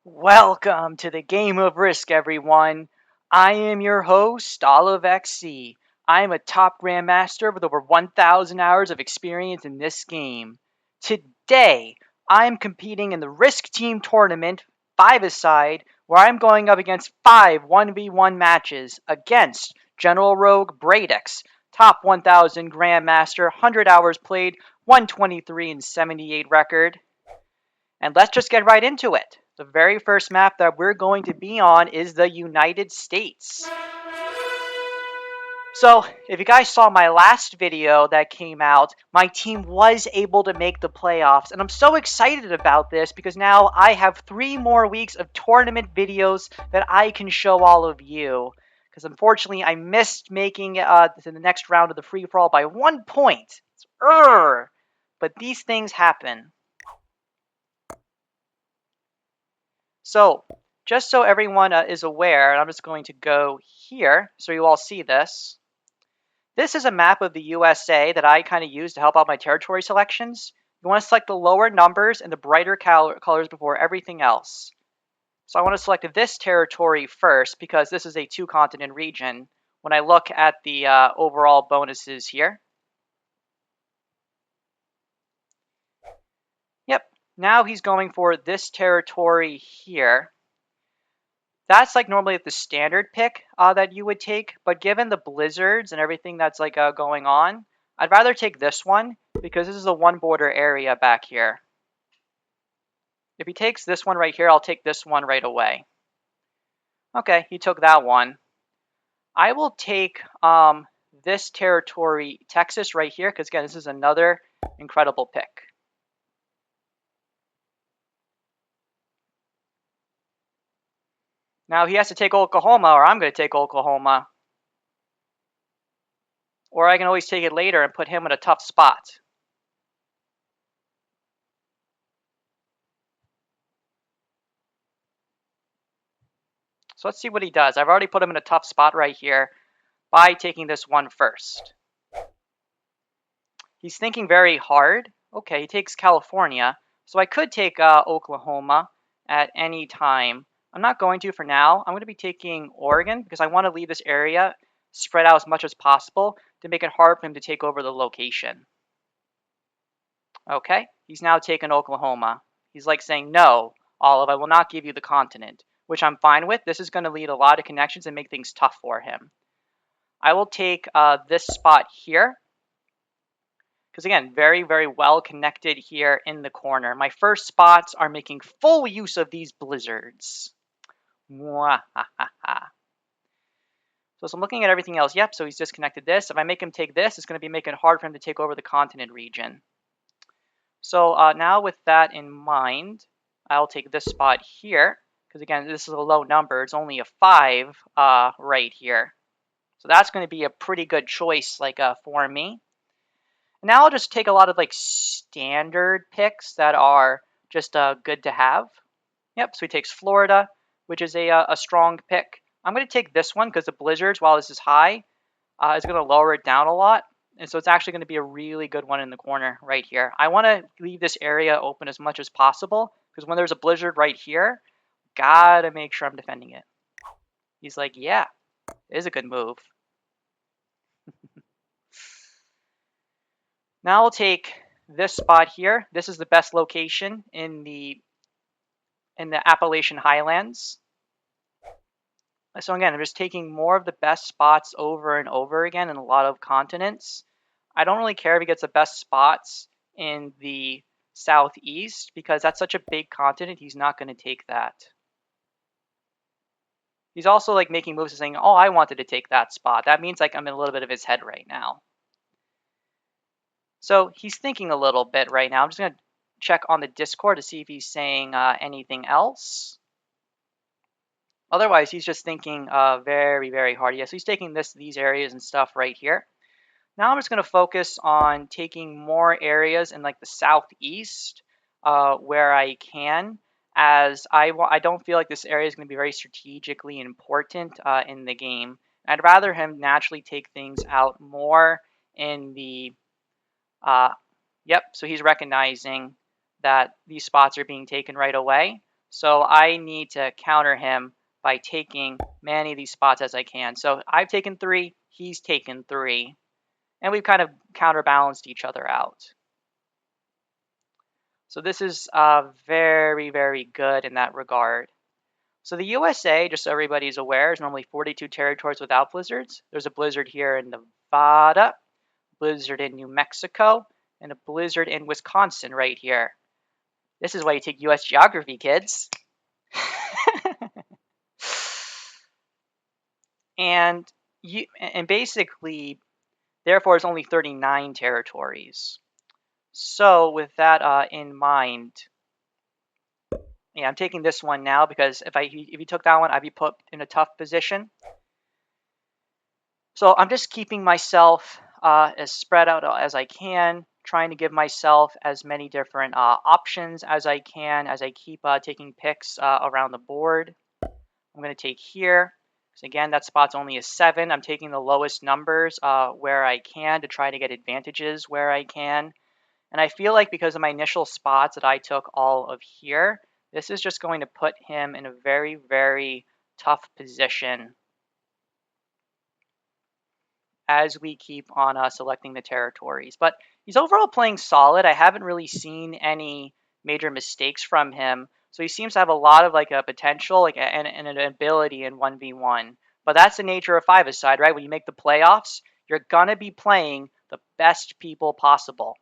Welcome to the game of Risk, everyone. I am your host, OliveXC. I am a top Grandmaster with over 1,000 hours of experience in this game. Today, I am competing in the Risk Team Tournament 5-a-side, where I'm going up against 5 1v1 matches against General Rogue Bradex, top 1,000 Grandmaster, 100 hours played, 123 and 78 record. And let's just get right into it. The very first map that we're going to be on is the United States. So, if you guys saw my last video that came out, my team was able to make the playoffs. And I'm so excited about this because now I have 3 more weeks of tournament videos that I can show all of you. Because unfortunately, I missed making to the next round of the free-for-all by 1 point. But these things happen. So, just so everyone is aware, I'm just going to go here so you all see this. This is a map of the USA that I kind of use to help out my territory selections. You want to select the lower numbers and the brighter colors before everything else. So I want to select this territory first because this is a 2-continent region when I look at the overall bonuses here. Yep, now he's going for this territory here. That's like normally the standard pick that you would take, but given the blizzards and everything that's like going on, I'd rather take this one because this is a 1 border area back here. If he takes this one right here, I'll take this one right away. Okay, he took that one. I will take this territory, Texas, right here, because again, this is another incredible pick. Now he has to take Oklahoma, or I'm going to take Oklahoma. Or I can always take it later and put him in a tough spot. So let's see what he does. I've already put him in a tough spot right here by taking this one first. He's thinking very hard. Okay, he takes California. So I could take Oklahoma at any time. I'm not going to for now. I'm going to be taking Oregon because I want to leave this area spread out as much as possible to make it hard for him to take over the location. Okay, he's now taken Oklahoma. He's like saying, no, Olive, I will not give you the continent, which I'm fine with. This is going to lead a lot of connections and make things tough for him. I will take this spot here. Because again, very, very well connected here in the corner. My first spots are making full use of these blizzards. So as I'm looking at everything else, yep, so he's disconnected this. If I make him take this, it's going to be making it hard for him to take over the continent region. So now with that in mind, I'll take this spot here. Because again, this is a low number. It's only a 5 right here. So that's going to be a pretty good choice for me. Now I'll just take a lot of like standard picks that are just good to have. Yep, so he takes Florida, which is a strong pick. I'm going to take this one because the blizzards, while this is high, is going to lower it down a lot. And so it's actually going to be a really good one in the corner right here. I want to leave this area open as much as possible because when there's a blizzard right here, gotta make sure I'm defending it. He's like, yeah, it is a good move. Now I'll take this spot here. This is the best location in the Appalachian Highlands. So again, I'm just taking more of the best spots over and over again in a lot of continents. I don't really care if he gets the best spots in the southeast because that's such a big continent, he's not going to take that. He's also like making moves and saying, oh, I wanted to take that spot. That means like I'm in a little bit of his head right now. So he's thinking a little bit right now. I'm just going to check on the Discord to see if he's saying anything else. Otherwise, he's just thinking very, very hard. Yeah, so he's taking these areas and stuff right here. Now I'm just going to focus on taking more areas in like the southeast where I can, as I don't feel like this area is going to be very strategically important in the game. I'd rather him naturally take things out more in the yep, so he's recognizing that these spots are being taken right away. So I need to counter him by taking many of these spots as I can. So I've taken 3, he's taken 3, and we've kind of counterbalanced each other out. So this is very, very good in that regard. So the USA, just so everybody's aware, is normally 42 territories without blizzards. There's a blizzard here in Nevada, blizzard in New Mexico, and a blizzard in Wisconsin right here. This is why you take US geography, kids. and basically, therefore, it's only 39 territories. So with that in mind, yeah, I'm taking this one now because if you took that one, I'd be put in a tough position. So I'm just keeping myself as spread out as I can, trying to give myself as many different options as I can as I keep taking picks around the board. I'm going to take here. So again, that spot's only a 7. I'm taking the lowest numbers where I can to try to get advantages where I can. And I feel like because of my initial spots that I took all of here, this is just going to put him in a very, very tough position as we keep on selecting the territories. But he's overall playing solid. I haven't really seen any major mistakes from him. So he seems to have a lot of like a potential and an ability in 1v1. But that's the nature of five-a-side, right? When you make the playoffs, you're going to be playing the best people possible.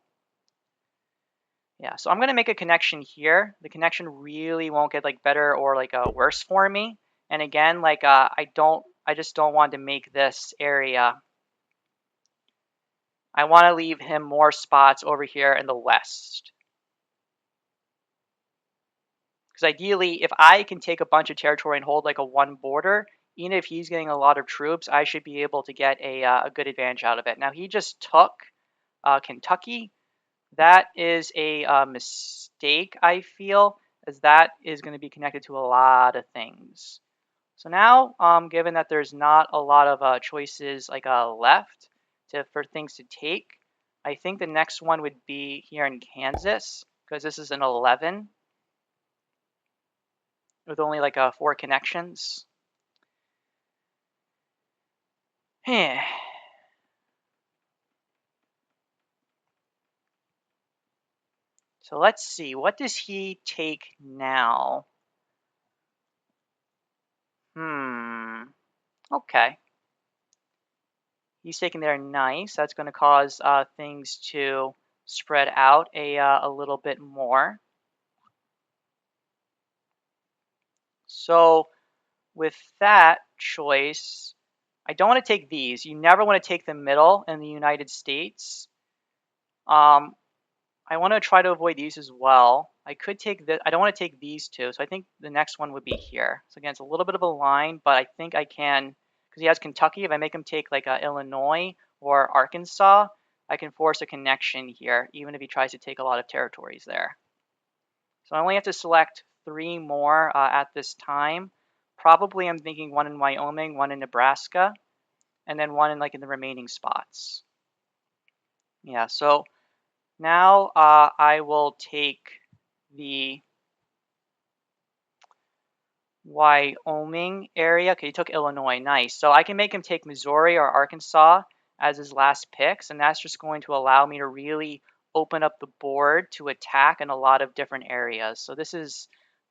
Yeah, so I'm going to make a connection here. The connection really won't get like better or like worse for me. And again, like I just don't want to make this area. I want to leave him more spots over here in the west. Because ideally, if I can take a bunch of territory and hold like a 1 border, even if he's getting a lot of troops, I should be able to get a good advantage out of it. Now, he just took Kentucky. That is a mistake, I feel, as that is going to be connected to a lot of things. So now, given that there's not a lot of choices like left for things to take, I think the next one would be here in Kansas, because this is an 11 with only like 4 connections. So let's see, what does he take now? Okay. He's taking there, nice. That's going to cause things to spread out a little bit more. So with that choice, I don't want to take these. You never want to take the middle in the United States. I want to try to avoid these as well. I could take this. I don't want to take these two. So I think the next one would be here. So again, it's a little bit of a line, but I think I can, because he has Kentucky. If I make him take like Illinois or Arkansas, I can force a connection here, even if he tries to take a lot of territories there. So I only have to select 3 more at this time. Probably I'm thinking 1 in Wyoming, 1 in Nebraska, and then 1 in the remaining spots. Yeah, so now I will take the Wyoming area. Okay, he took Illinois. Nice. So I can make him take Missouri or Arkansas as his last picks, and that's just going to allow me to really open up the board to attack in a lot of different areas. So this is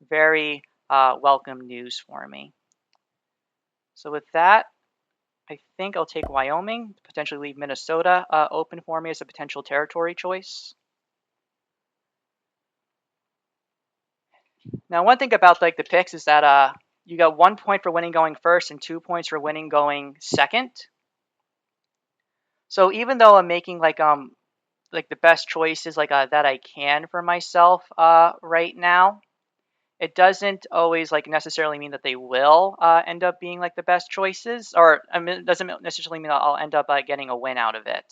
very welcome news for me. So with that, I think I'll take Wyoming, potentially leave Minnesota open for me as a potential territory choice. Now, one thing about like the picks is that you got 1 point for winning going first and 2 points for winning going second. So even though I'm making like the best choices that I can for myself right now, it doesn't always necessarily mean that they will end up being like the best choices, or I mean, it doesn't necessarily mean that I'll end up getting a win out of it.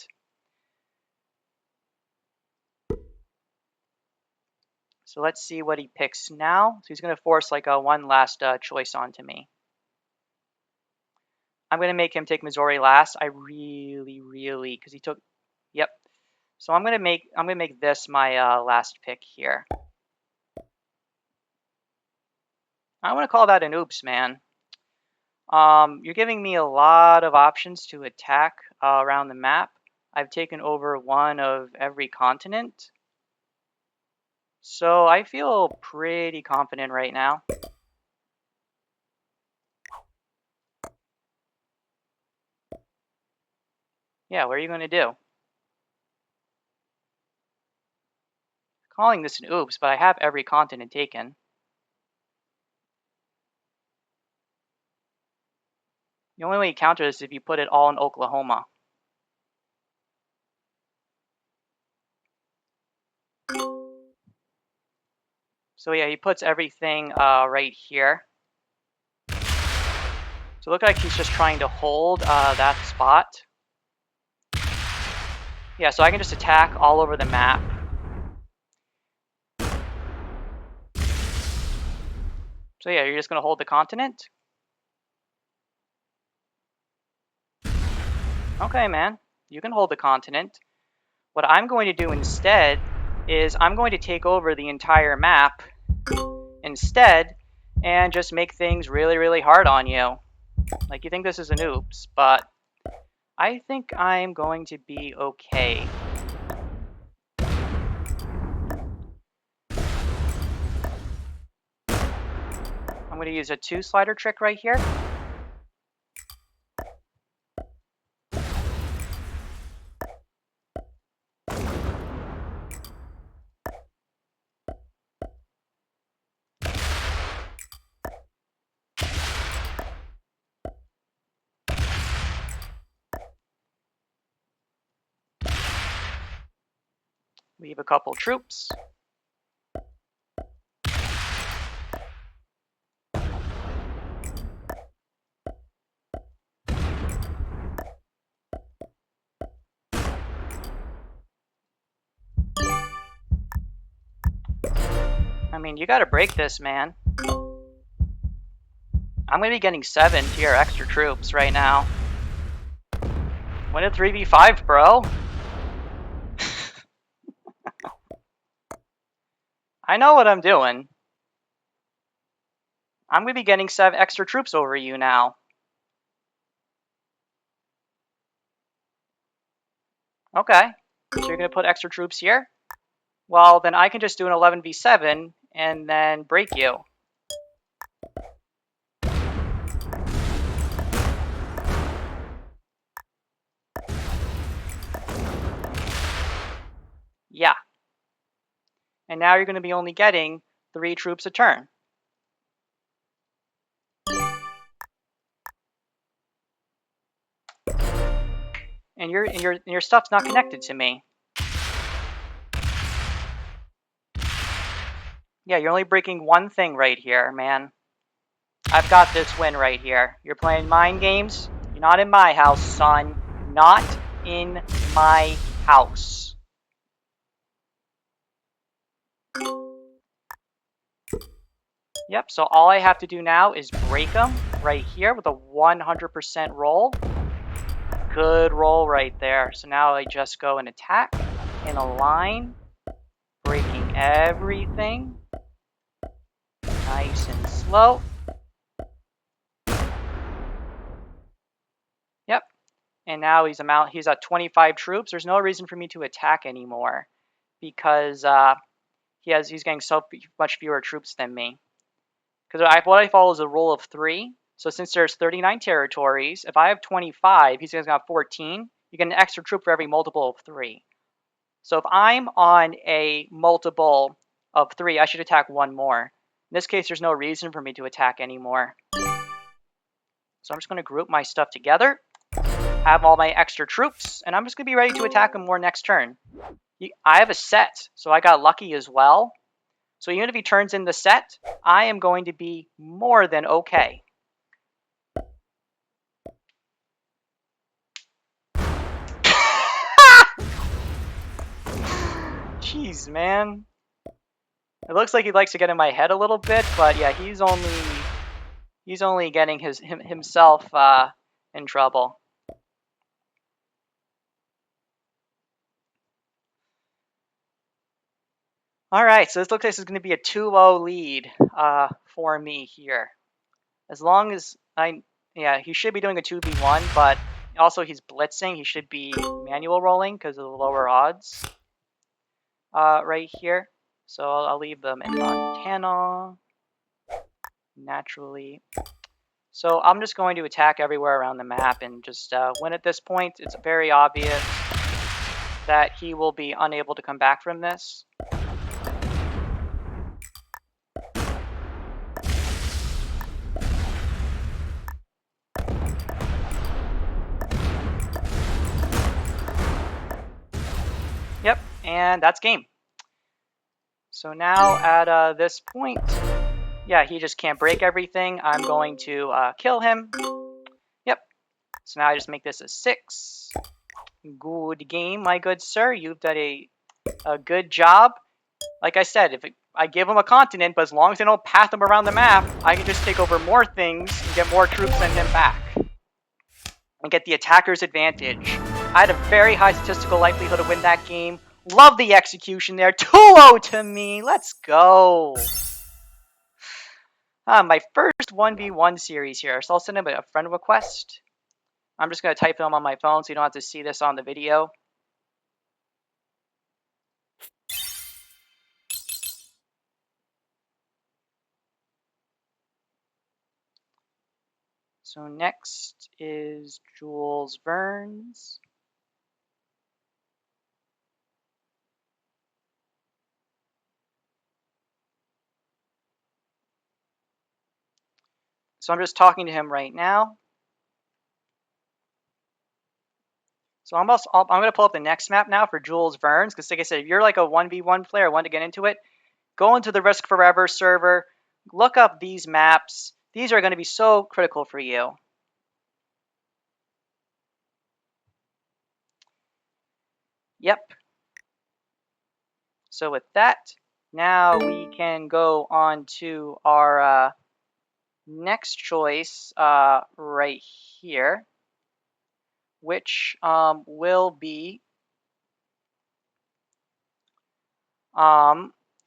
So let's see what he picks now. So he's going to force one last choice onto me. I'm going to make him take Missouri last. I really, because he took, yep. So I'm going to make this my last pick here. I want to call that an oops, man. You're giving me a lot of options to attack around the map. I've taken over one of every continent. So I feel pretty confident right now. Yeah, what are you going to do? Calling this an oops, but I have every continent taken. The only way you counter this is if you put it all in Oklahoma. So yeah, he puts everything right here. So look like he's just trying to hold that spot. Yeah, so I can just attack all over the map. So yeah, you're just going to hold the continent? Okay, man. You can hold the continent. What I'm going to do instead is I'm going to take over the entire map instead and just make things really, really hard on you. Like, you think this is an oops, but I think I'm going to be okay. I'm going to use a 2 slider trick right here. Leave a couple troops. I mean, you got to break this, man. I'm going to be getting 7 tier extra troops right now. Win a 3v5, bro. I know what I'm doing. I'm going to be getting 7 extra troops over you now. Okay. So you're going to put extra troops here? Well, then I can just do an 11v7 and then break you. Yeah. And now you're going to be only getting 3 troops a turn. And your stuff's not connected to me. Yeah, you're only breaking one thing right here, man. I've got this win right here. You're playing mind games? You're not in my house, son. Not in my house. Yep, so all I have to do now is break them right here with a 100% roll. Good roll right there. So now I just go and attack in a line, breaking everything. Nice and slow. Yep. And now he's at 25 troops. There's no reason for me to attack anymore because he's getting so much fewer troops than me. Because what I follow is a rule of 3. So since there's 39 territories, if I have 25, he's going to have 14. You get an extra troop for every multiple of 3. So if I'm on a multiple of 3, I should attack 1 more. In this case, there's no reason for me to attack anymore. So I'm just going to group my stuff together, have all my extra troops, and I'm just going to be ready to attack him more next turn. I have a set, so I got lucky as well. So even if he turns in the set, I am going to be more than okay. Jeez, man. It looks like he likes to get in my head a little bit, but yeah, he's only getting himself in trouble. All right, so this looks like this is going to be a 2-0 lead for me here. As long as yeah, he should be doing a 2v1, but also he's blitzing. He should be manual rolling because of the lower odds right here. So I'll leave them in Montana naturally. So I'm just going to attack everywhere around the map and just win at this point. It's very obvious that he will be unable to come back from this. Yep, and that's game. So now at this point, yeah, he just can't break everything. I'm going to kill him. Yep. So now I just make this a 6. Good game, my good sir. You've done a good job. Like I said, if I give him a continent, but as long as they don't path him around the map, I can just take over more things and get more troops than him back. And get the attacker's advantage. I had a very high statistical likelihood to win that game. Love the execution there. 2-0 to me. Let's go. My first 1v1 series here. So I'll send him a friend request. I'm just going to type him on my phone so you don't have to see this on the video. So next is Jules Verne's. So I'm just talking to him right now. So I'm going to pull up the next map now for Jules Verne's, because like I said, if you're like a 1v1 player, want to get into it, go into the Risk Forever server, look up these maps. These are going to be so critical for you. Yep. So with that, now we can go on to our next choice right here, which will be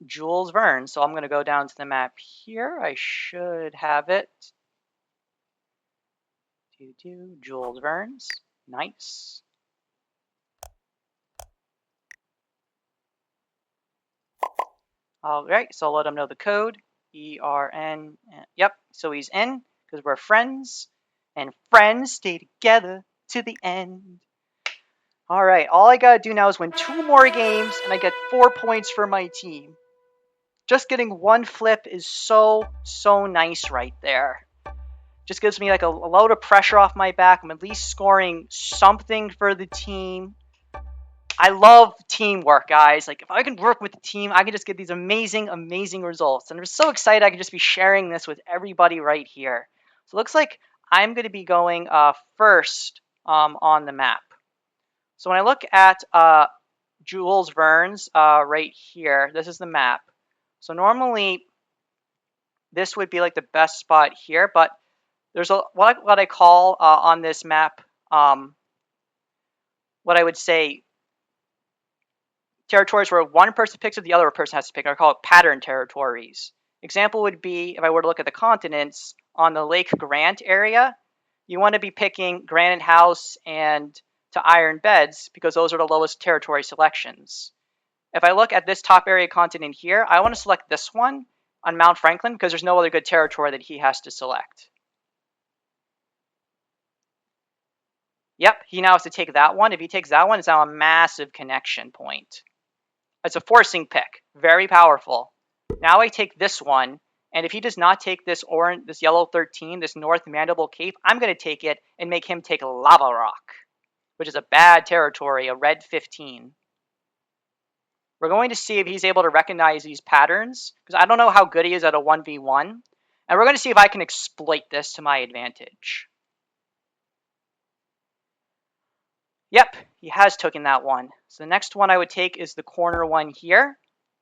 Jules Verne. So I'm going to go down to the map here. I should have it. Jules Verne's. Nice. All right, so I'll let him know the code. ERN. Yep, so he's in because we're friends, and friends stay together to the end. All right, all I gotta do now is win 2 more games, and I get 4 points for my team. Just getting 1 flip is so nice right there. Just gives me like a load of pressure off my back. I'm at least scoring something for the team. I love teamwork, guys. Like, if I can work with the team, I can just get these amazing results. And I'm so excited I can just be sharing this with everybody right here. So it looks like I'm going to be going first on the map. So when I look at Jules Verne's right here, this is the map. So normally this would be like the best spot here, but there's what I call on this map, what I would say, territories where one person picks it, the other person has to pick. I call it pattern territories. Example would be, if I were to look at the continents, on the Lake Grant area, you want to be picking Granite House and to Iron Beds because those are the lowest territory selections. If I look at this top area continent here, I want to select this one on Mount Franklin because there's no other good territory that he has to select. Yep, he now has to take that one. If he takes that one, it's now a massive connection point. It's a forcing pick. Very powerful. Now I take this one, and if he does not take this orange, this yellow 13, this North Mandible Cape, I'm going to take it and make him take Lava Rock, which is a bad territory, a red 15. We're going to see if he's able to recognize these patterns, because I don't know how good he is at a 1v1. And we're going to see if I can exploit this to my advantage. Yep, he has taken that one. So the next one I would take is the corner one here,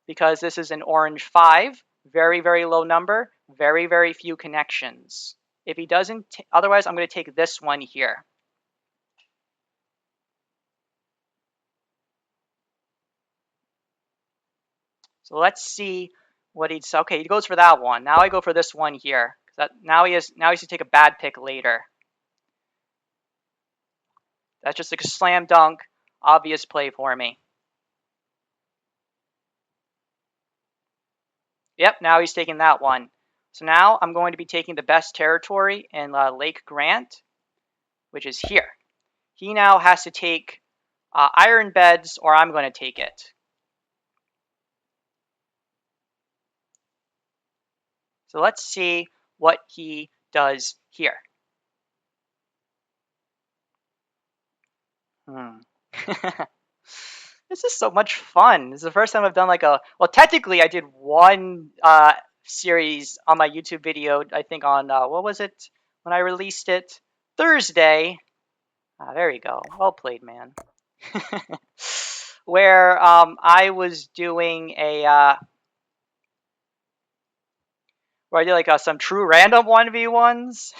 because this is an orange 5. Very low number. Very few connections. If he doesn't, otherwise I'm going to take this one here. So let's see what he'd say. Okay, he goes for that one. Now I go for this one here. Now he has to take a bad pick later. That's just like a slam dunk, obvious play for me. Yep, now he's taking that one. So now I'm going to be taking the best territory in Lake Grant, which is here. He now has to take Iron Beds, or I'm going to take it. So let's see what he does here. This is so much fun. This is the first time I've done like well, technically I did one series on my YouTube video, I think on, what was it when I released it? Thursday. There you go. Well played, man. Where I was doing where I did like some true random 1v1s.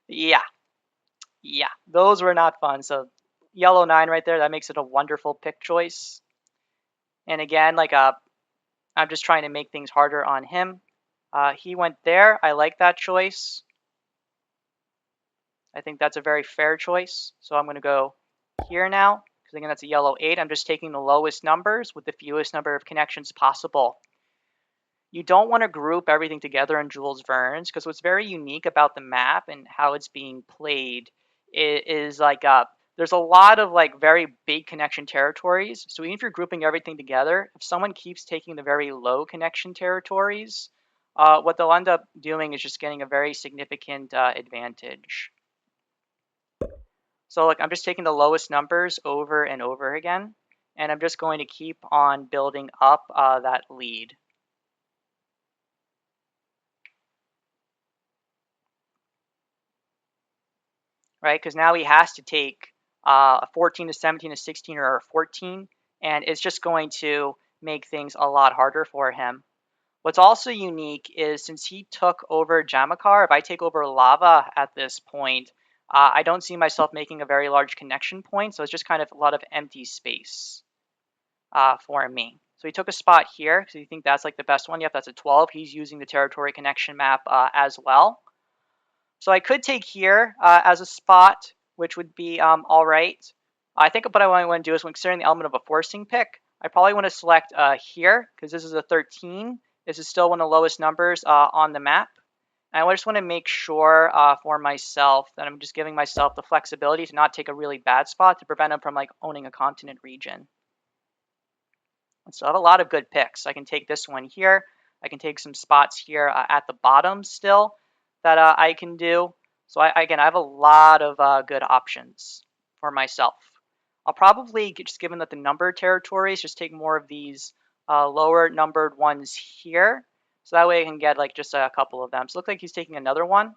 Yeah, those were not fun. So yellow 9 right there, that makes it a wonderful pick choice. And again, like I'm just trying to make things harder on him. He went there. I like that choice. I think that's a very fair choice. So I'm going to go here now, because again, that's a yellow 8. I'm just taking the lowest numbers with the fewest number of connections possible. You don't want to group everything together in Jules Verne's, because what's very unique about the map and how it's being played is like there's a lot of like very big connection territories. So even if you're grouping everything together, if someone keeps taking the very low connection territories, what they'll end up doing is just getting a very significant advantage. So like I'm just taking the lowest numbers over and over again, and I'm just going to keep on building up that lead. Right, because now he has to take a 14, a 17, a 16, or a 14, and it's just going to make things a lot harder for him. What's also unique is since he took over Jamakar, if I take over Lava at this point, I don't see myself making a very large connection point, so it's just kind of a lot of empty space for me. So he took a spot here, because you think that's like the best one. Yep, that's a 12. He's using the territory connection map as well. So I could take here as a spot, which would be all right. I think what I want to do is when considering the element of a forcing pick, I probably want to select here, because this is a 13. This is still one of the lowest numbers on the map. And I just want to make sure for myself that I'm just giving myself the flexibility to not take a really bad spot to prevent him from like owning a continent region. And so I have a lot of good picks. I can take this one here. I can take some spots here at the bottom still that I can do. So again, I have a lot of good options for myself. I'll probably, just given that the numbered territories, just take more of these lower numbered ones here. So that way I can get like just a couple of them. So it looks like he's taking another one.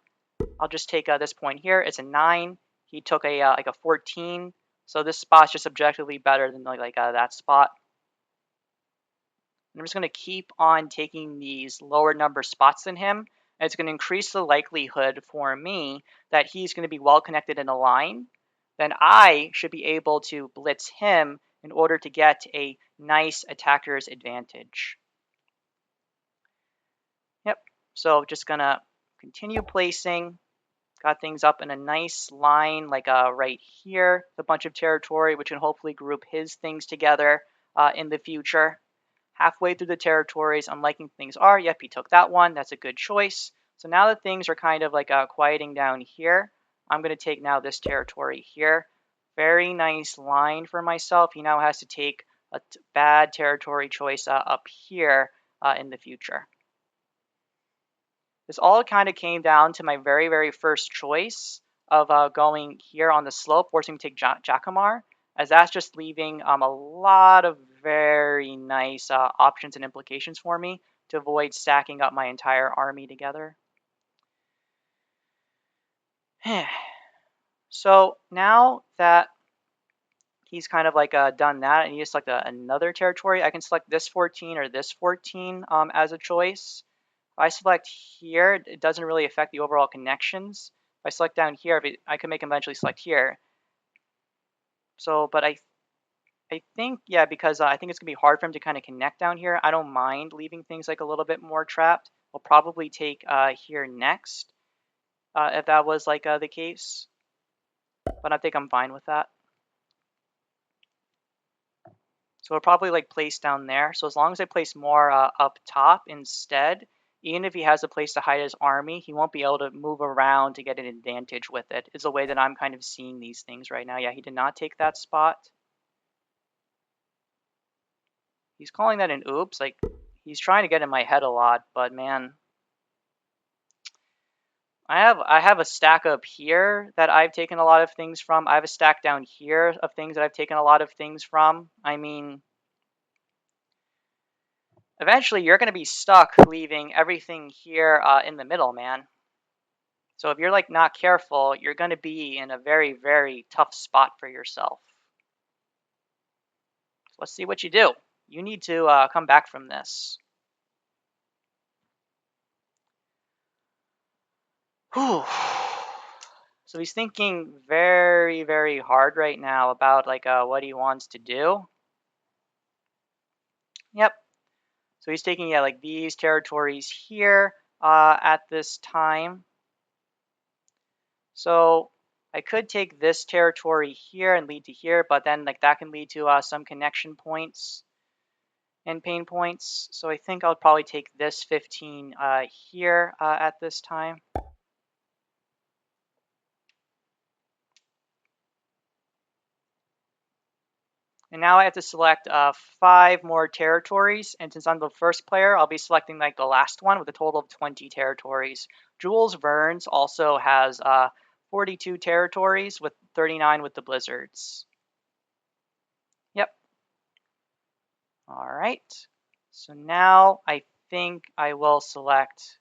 I'll just take this point here. It's a 9. He took a like a 14. So this spot's just objectively better than like that spot. And I'm just going to keep on taking these lower number spots than him. And it's going to increase the likelihood for me that he's going to be well connected in a line. Then I should be able to blitz him in order to get a nice attacker's advantage. Yep, so just going to continue placing. Got things up in a nice line like right here, a bunch of territory, which can hopefully group his things together in the future. Halfway through the territories, I'm liking things are. Yep, he took that one. That's a good choice. So now that things are kind of like quieting down here, I'm going to take now this territory here. Very nice line for myself. He now has to take a bad territory choice up here in the future. This all kind of came down to my very, very first choice of going here on the slope, forcing me to take Jacamar, as that's just leaving a lot of very nice options and implications for me to avoid stacking up my entire army together. So now that he's kind of like done that, and he just select another territory, I can select this 14 or this 14 as a choice. If I select here, it doesn't really affect the overall connections. If I select down here, I can make him eventually select here. So, but I think, yeah, because I think it's going to be hard for him to kind of connect down here. I don't mind leaving things like a little bit more trapped. We'll probably take here next, if that was like the case. But I think I'm fine with that. So we'll probably like place down there. So as long as I place more up top instead, even if he has a place to hide his army, he won't be able to move around to get an advantage with it, is the way that I'm kind of seeing these things right now. Yeah, he did not take that spot. He's calling that an oops. Like, he's trying to get in my head a lot, but man, I have a stack up here that I've taken a lot of things from. I have a stack down here of things that I've taken a lot of things from. I mean, eventually you're going to be stuck leaving everything here in the middle, man. So if you're like not careful, you're going to be in a very, very tough spot for yourself. So let's see what you do. You need to come back from this. Whew. So he's thinking very, very hard right now about like what he wants to do. Yep. So he's taking, yeah, like these territories here at this time. So I could take this territory here and lead to here, but then like that can lead to some connection points and pain points. So I think I'll probably take this 15 here at this time. And now I have to select 5 more territories. And since I'm the first player, I'll be selecting like the last one with a total of 20 territories. Jules Verne also has 42 territories with 39 with the blizzards. Yep. All right. So now I think I will select,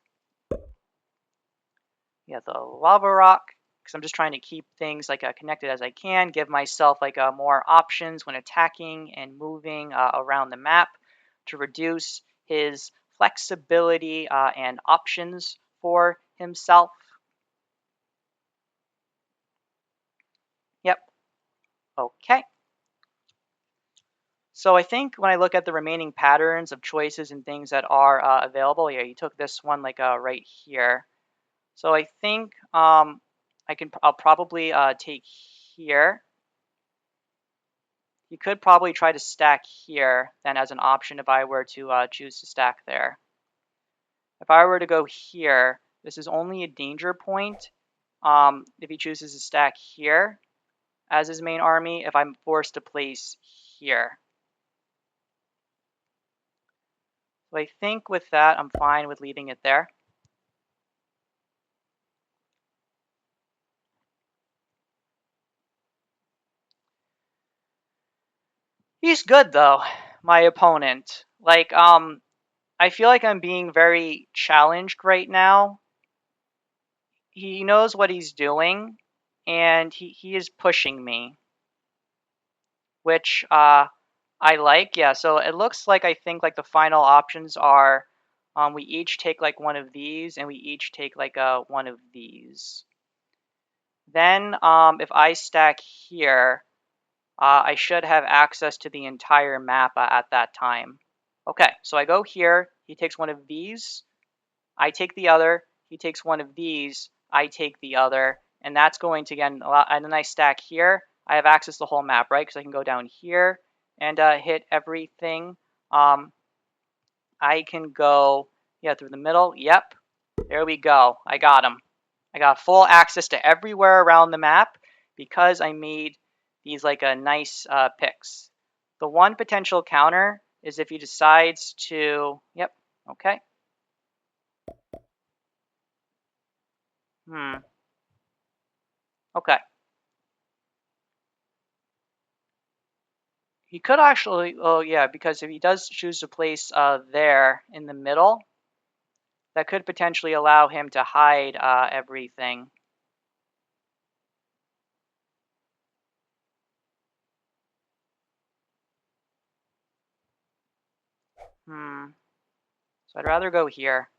yeah, the lava rock, because I'm just trying to keep things like connected as I can, give myself like more options when attacking and moving around the map to reduce his flexibility and options for himself. Yep. Okay. So I think when I look at the remaining patterns of choices and things that are available, yeah, you took this one like right here. So I think I'll probably take here. You could probably try to stack here then as an option if I were to choose to stack there. If I were to go here, this is only a danger point if he chooses to stack here as his main army if I'm forced to place here. So I think with that, I'm fine with leaving it there. He's good though, my opponent. Like, I feel like I'm being very challenged right now. He knows what he's doing, and he is pushing me, which I like. Yeah, so it looks like I think like the final options are we each take like one of these, and we each take like one of these. Then if I stack here, I should have access to the entire map at that time. Okay, so I go here, he takes one of these, I take the other, he takes one of these, I take the other, and that's going to, again, and then I stack here, I have access to the whole map, right? Because I can go down here and hit everything. I can go, yeah, through the middle, yep, there we go, I got him. I got full access to everywhere around the map because I made these like a nice picks. The one potential counter is if he decides to, yep, okay. Okay. He could actually, oh yeah, because if he does choose to place there in the middle, that could potentially allow him to hide everything. So I'd rather go here.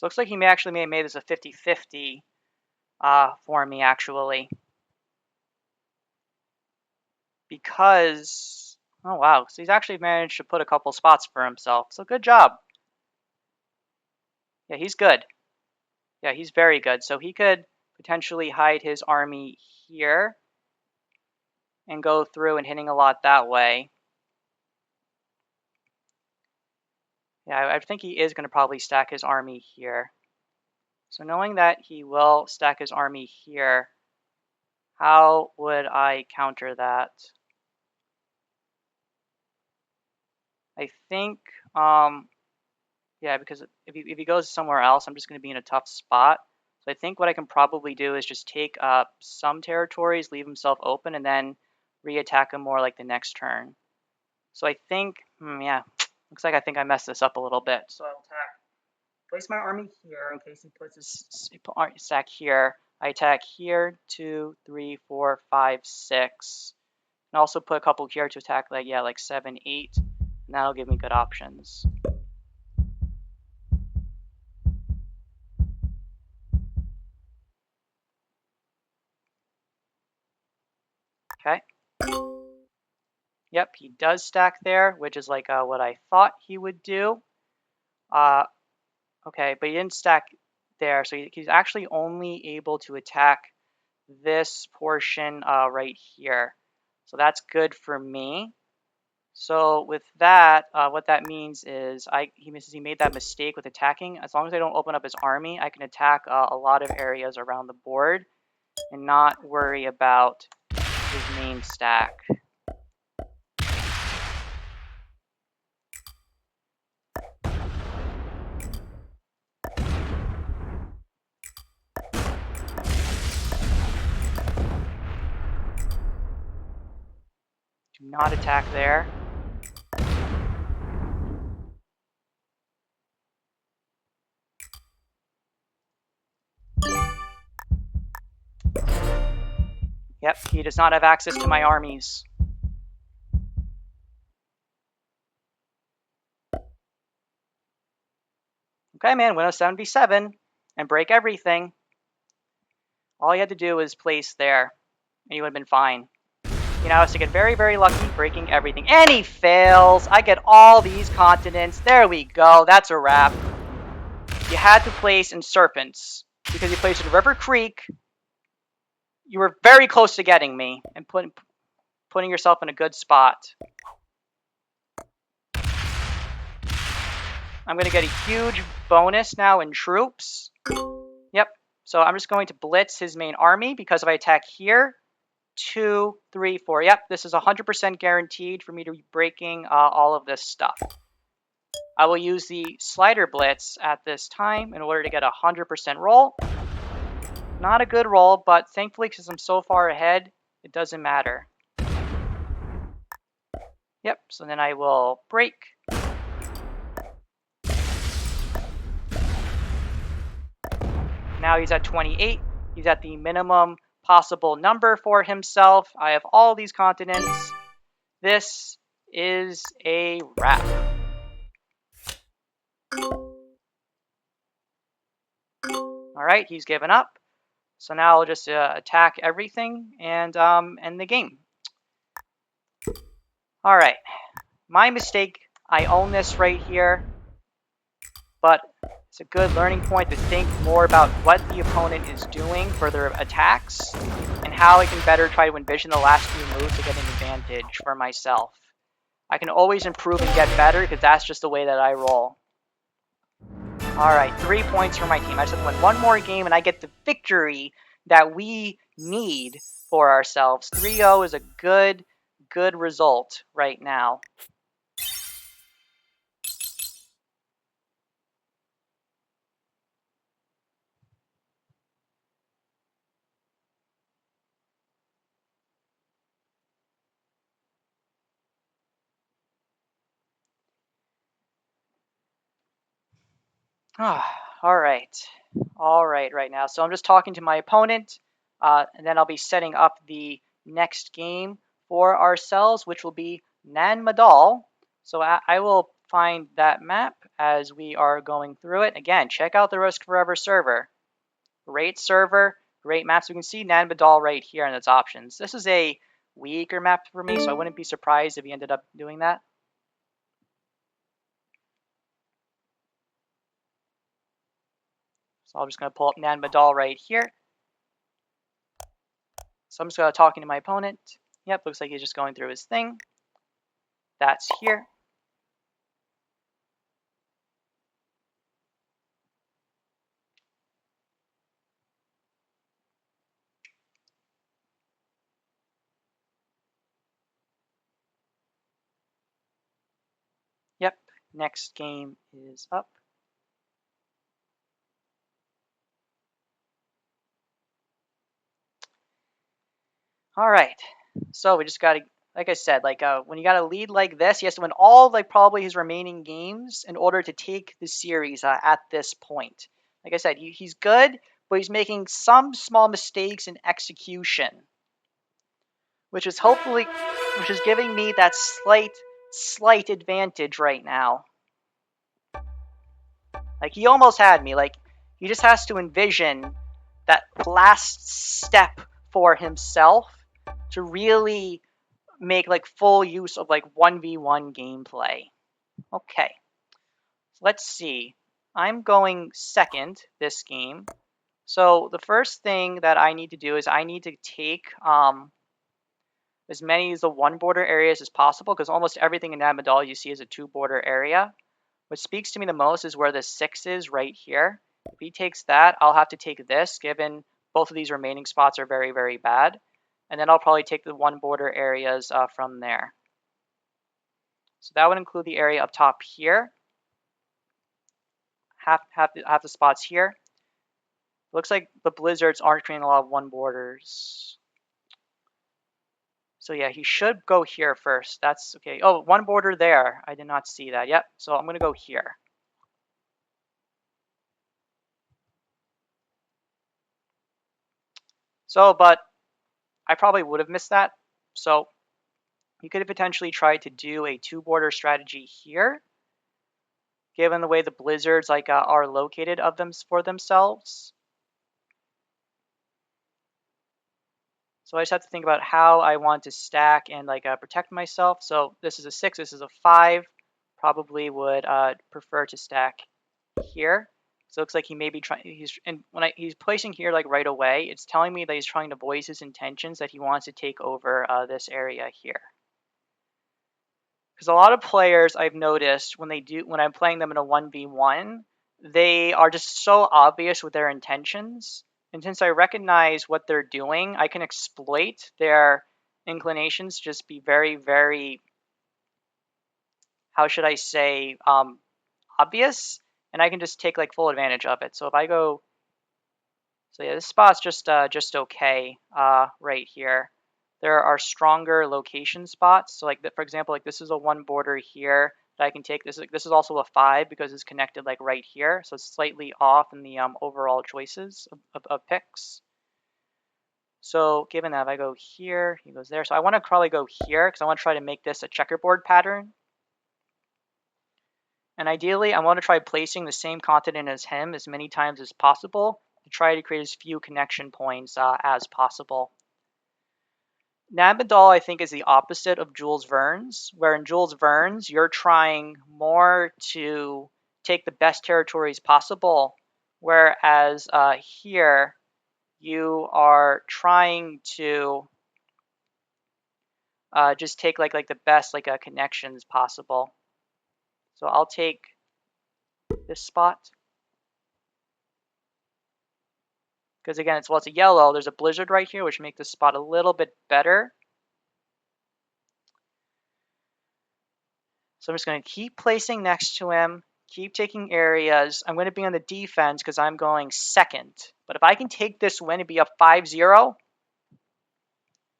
So it looks like he may have made this a 50-50 for me, actually. Because, oh wow, so he's actually managed to put a couple spots for himself. So good job. Yeah, he's good. Yeah, he's very good. So he could potentially hide his army here and go through and hitting a lot that way. Yeah, I think he is going to probably stack his army here. So knowing that he will stack his army here, how would I counter that? I think, yeah, because if he goes somewhere else, I'm just going to be in a tough spot. So I think what I can probably do is just take up some territories, leave himself open, and then re-attack him more like the next turn. So I think, yeah, looks like I think I messed this up a little bit. So I'll place my army here in case he puts his stack here. I attack here, 2, 3, 4, 5, 6. And also put a couple here to attack like 7, 8. And that'll give me good options. Okay. Yep, he does stack there, which is like what I thought he would do. Okay, but he didn't stack there, so he's actually only able to attack this portion right here. So that's good for me. So with that, what that means is he made that mistake with attacking. As long as I don't open up his army, I can attack a lot of areas around the board and not worry about his main stack. Do not attack there. Yep, he does not have access to my armies. Okay, man, win a 7v7 and break everything. All he had to do was place there, and he would have been fine. You know, so get very, very lucky breaking everything. And he fails. I get all these continents. There we go. That's a wrap. You had to place in Serpents because you placed in River Creek. You were very close to getting me and putting yourself in a good spot. I'm going to get a huge bonus now in troops. Yep. So I'm just going to blitz his main army because if I attack here, 2, 3, 4. Yep, this is 100% guaranteed for me to be breaking all of this stuff. I will use the slider blitz at this time in order to get a 100% roll. Not a good roll, but thankfully, because I'm so far ahead, it doesn't matter. Yep, so then I will break. Now he's at 28. He's at the minimum possible number for himself. I have all these continents. This is a wrap. All right, he's given up. So now I'll just attack everything and end the game. All right, my mistake. I own this right here, but it's a good learning point to think more about what the opponent is doing for their attacks and how I can better try to envision the last few moves to get an advantage for myself. I can always improve and get better because that's just the way that I roll. All right, 3 points for my team. I just have to win one more game and I get the victory that we need for ourselves. 3-0 is a good result right now. All right, right now. So I'm just talking to my opponent, and then I'll be setting up the next game for ourselves, which will be Nan Madol. So I will find that map as we are going through it. Again, check out the Risk Forever server. Great server, great maps. We can see Nan Madol right here in its options. This is a weaker map for me, so I wouldn't be surprised if he ended up doing that. So I'm just going to pull up Nan Madol right here. So I'm just talking to my opponent. Yep, looks like he's just going through his thing. That's here. Yep, next game is up. All right, so we just got to, like I said, when you got a lead like this, he has to win all probably his remaining games in order to take the series at this point. Like I said, he's good, but he's making some small mistakes in execution, which is giving me that slight advantage right now. Like, he almost had me. Like, he just has to envision that last step for himself to really make full use of 1v1 gameplay. Okay, let's see. I'm going second this game. So the first thing that I need to do is I need to take as many of the one border areas as possible, because almost everything in Nan Madol you see is a two border area. What speaks to me the most is where the 6 is right here. If he takes that, I'll have to take this, given both of these remaining spots are very, very bad. And then I'll probably take the one border areas from there. So that would include the area up top here. Half the spots here. It looks like the blizzards aren't creating a lot of one borders. So yeah, he should go here first. That's okay. Oh, one border there. I did not see that. Yep. So I'm going to go here. So, but I probably would have missed that. So you could have potentially tried to do a two border strategy here, given the way the blizzards are located for themselves. So I just have to think about how I want to stack and protect myself. So this is a 6, this is a 5. Probably would prefer to stack here. So it looks like he may be trying. He's placing here right away. It's telling me that he's trying to voice his intentions that he wants to take over this area here. Because a lot of players I've noticed when I'm playing them in a 1v1, they are just so obvious with their intentions. And since I recognize what they're doing, I can exploit their inclinations, just be very, very, how should I say, obvious. And I can just take full advantage of it. So if I go, so yeah, this spot's just okay right here. There are stronger location spots. So for example, this is a one border here that I can take. This is also a 5 because it's connected right here. So it's slightly off in the overall choices of picks. So given that, if I go here, he goes there. So I want to probably go here because I want to try to make this a checkerboard pattern. And ideally, I want to try placing the same continent as him as many times as possible to try to create as few connection points as possible. Nan Madol, I think, is the opposite of Jules Verne's, where in Jules Verne's, you're trying more to take the best territories possible, whereas here, you are trying to just take the best connections possible. So I'll take this spot. Because again, it's a yellow. There's a blizzard right here, which makes this spot a little bit better. So I'm just going to keep placing next to him, keep taking areas. I'm going to be on the defense because I'm going second. But if I can take this win and be up 5-0,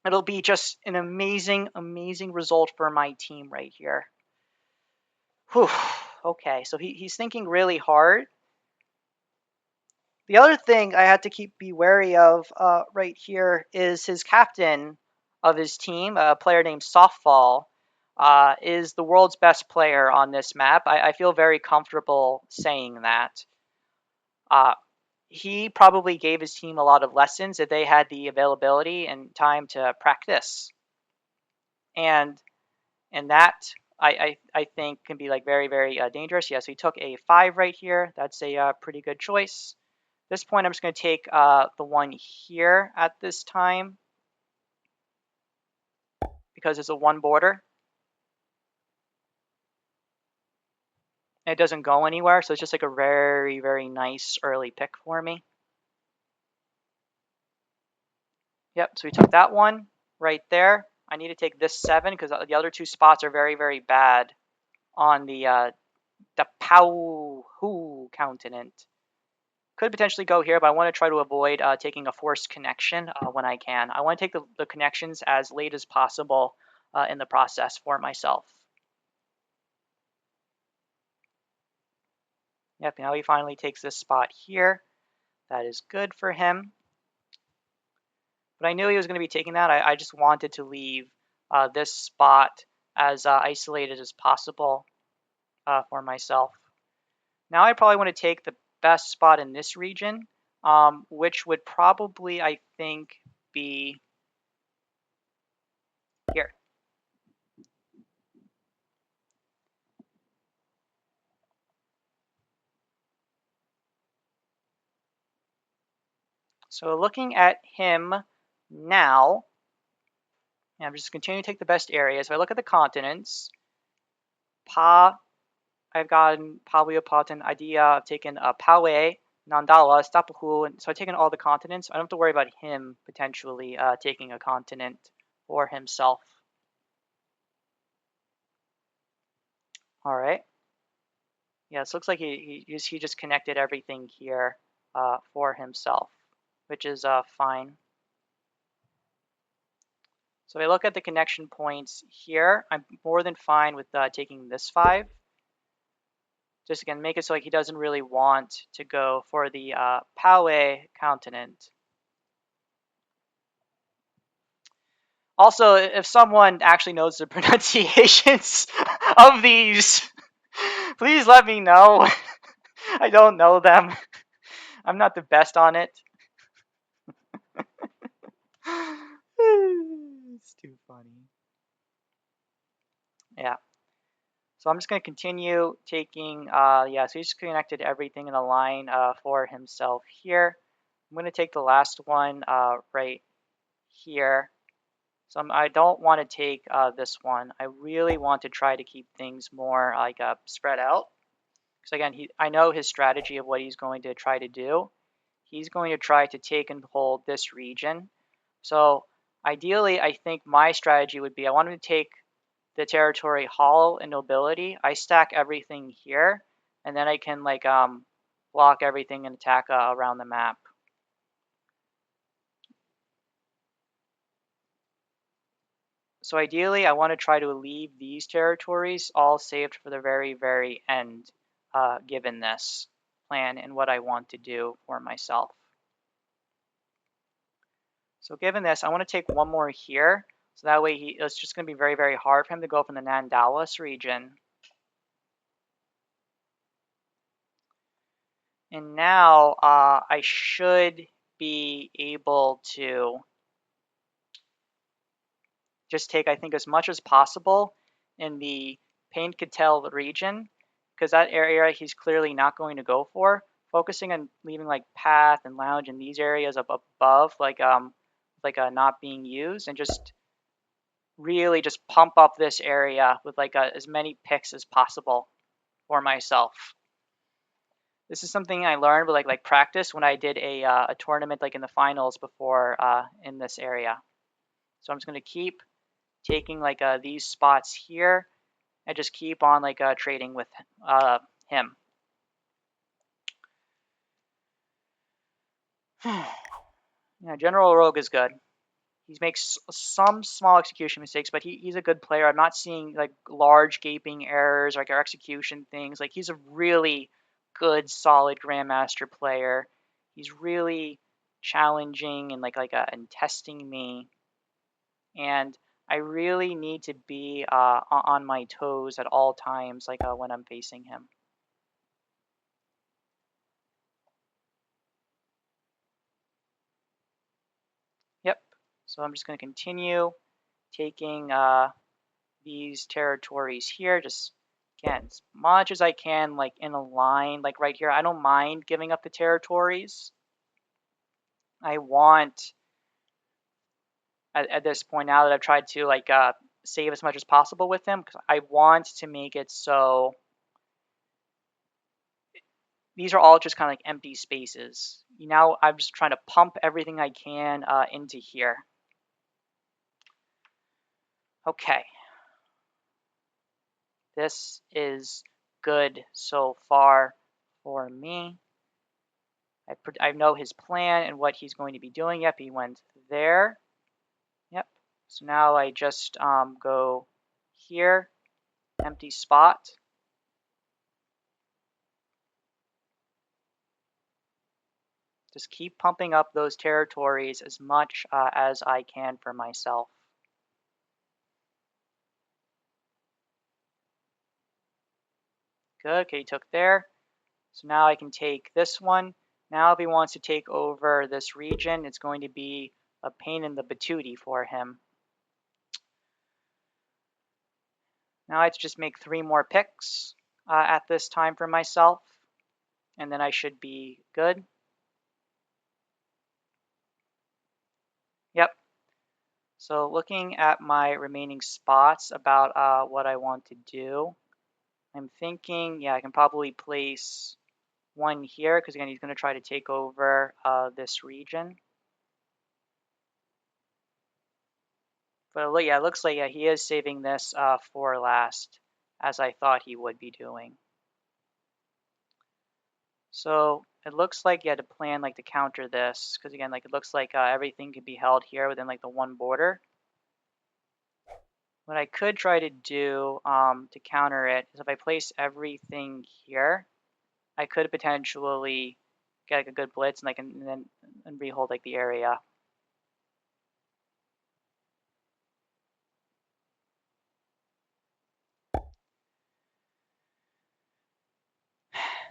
it'll be just an amazing, amazing result for my team right here. Whew. Okay, so he's thinking really hard. The other thing I had to be wary of right here is his captain of his team, a player named Softball. is the world's best player on this map. I feel very comfortable saying that. He probably gave his team a lot of lessons if they had the availability and time to practice. And that I think can be like very, very dangerous. Yeah, so he took a 5 right here. That's a pretty good choice. At this point, I'm just going to take the one here at this time because it's a 1 border. And it doesn't go anywhere, so it's just like a very, very nice early pick for me. Yep, so we took that one right there. I need to take this 7 because the other 2 spots are very, very bad on the Pau continent. Could potentially go here, but I want to try to avoid taking a forced connection when I can. I want to take the connections as late as possible in the process for myself. Yep, now he finally takes this spot here. That is good for him. But I knew he was going to be taking that. I just wanted to leave this spot as isolated as possible for myself. Now I probably want to take the best spot in this region, which would probably, I think, be here. So looking at him now, and I'm just continuing to take the best areas. If I look at the continents, I've gotten Pawiopotan idea. I've taken Pawe, Nandala, Stapahu, and so I've taken all the continents. I don't have to worry about him potentially taking a continent for himself. All right. Yeah, it looks like he just connected everything here for himself, which is fine. So if I look at the connection points here, I'm more than fine with taking this 5. Just again, make it so like he doesn't really want to go for the Pawe continent. Also, if someone actually knows the pronunciations of these, please let me know. I don't know them. I'm not the best on it. It's too funny. Yeah. So I'm just going to continue taking, yeah, so he's connected everything in a line for himself here. I'm going to take the last one right here. So I don't want to take this one. I really want to try to keep things more like spread out. Because again, I know his strategy of what he's going to try to do. He's going to try to take and hold this region. So ideally, I think my strategy would be I want him to take the territory Hall and Nobility. I stack everything here, and then I can like block everything and attack around the map. So ideally, I want to try to leave these territories all saved for the very, very end, given this plan and what I want to do for myself. So given this, I want to take one more here. So that way it's just going to be very, very hard for him to go from the Nandalas region. And now I should be able to just take, I think, as much as possible in the Pain Cattell region, because that area he's clearly not going to go for. Focusing on leaving like Path and Lounge in these areas up above, like not being used, and just really just pump up this area with like as many picks as possible for myself. This is something I learned with like practice when I did a tournament like in the finals before in this area. So I'm just going to keep taking like these spots here and just keep on like trading with him. Yeah, General Rogue is good. He makes some small execution mistakes, but he's a good player. I'm not seeing like large gaping errors like our execution things. Like he's a really good, solid Grandmaster player. He's really challenging and and testing me. And I really need to be on my toes at all times, like when I'm facing him. Yep. So I'm just going to continue taking these territories here, just again as much as I can, like in a line, like right here. I don't mind giving up the territories. I want at this point, now that I've tried to like save as much as possible with him, because I want to make it so these are all just kind of like empty spaces. Now I'm just trying to pump everything I can into here. Okay. This is good so far for me. I know his plan and what he's going to be doing. Yep, he went there. Yep. So now I just go here, empty spot. Just keep pumping up those territories as much as I can for myself. Good, okay, he took there. So now I can take this one. Now if he wants to take over this region, it's going to be a pain in the patootie for him. Now I have to just make 3 more picks at this time for myself, and then I should be good. Yep. So looking at my remaining spots about what I want to do, I'm thinking, yeah, I can probably place one here, because again, he's going to try to take over this region. But yeah, it looks like he is saving this for last, as I thought he would be doing. So it looks like you had to plan like to counter this, because again, like it looks like everything could be held here within like the one border. What I could try to do to counter it is if I place everything here, I could potentially get like a good blitz and like and then rehold like the area.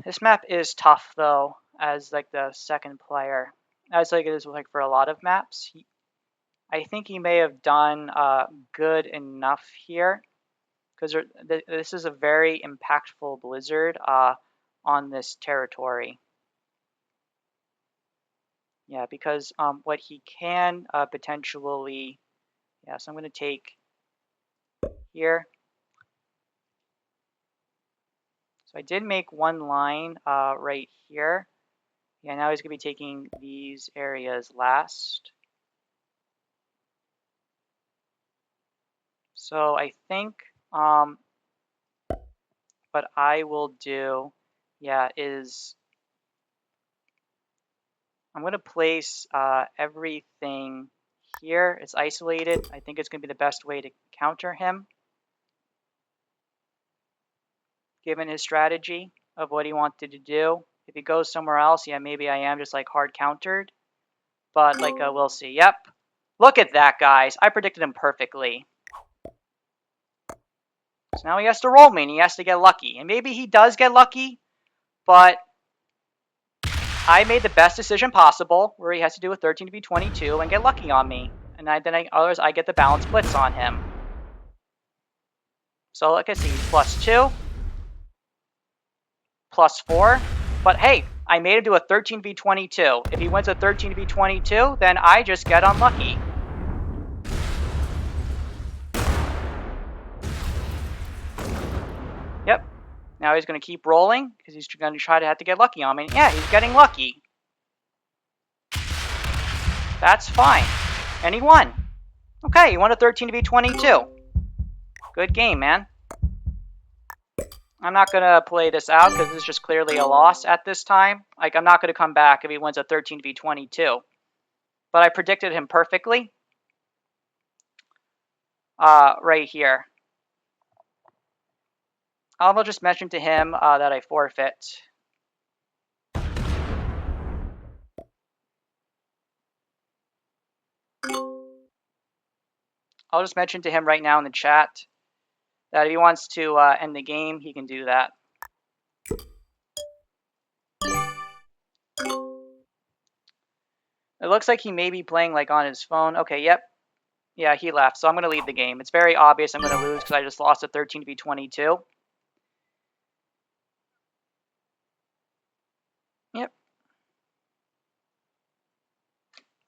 This map is tough though, as like the second player, as like it is like for a lot of maps. I think he may have done good enough here, because this is a very impactful blizzard on this territory. Yeah, because what he can potentially, yeah, so I'm going to take here. So I did make one line right here. Yeah, now he's going to be taking these areas last. So I think what I will do, yeah, is I'm going to place everything here. It's isolated. I think it's going to be the best way to counter him, given his strategy of what he wanted to do. If he goes somewhere else, yeah, maybe I am just like hard countered. But like we'll see. Yep. Look at that, guys. I predicted him perfectly. So now he has to roll me and he has to get lucky. And maybe he does get lucky, but I made the best decision possible where he has to do a 13 to be 22 and get lucky on me. And otherwise I get the balance blitz on him. So like I see, +2, +4. But hey, I made him do a 13 to be 22. If he wins a 13 to be 22, then I just get unlucky. Yep. Now he's going to keep rolling because he's going to try to have to get lucky on me. Yeah, he's getting lucky. That's fine. And he won. Okay, he won a 13 to be 22. Good game, man. I'm not going to play this out because this is just clearly a loss at this time. Like, I'm not going to come back if he wins a 13 to be 22. But I predicted him perfectly. Right here. I'll just mention to him that I forfeit. I'll just mention to him right now in the chat that if he wants to end the game, he can do that. It looks like he may be playing like on his phone. Okay, yep. Yeah, he left. So I'm going to leave the game. It's very obvious I'm going to lose because I just lost a 13-22. Yep.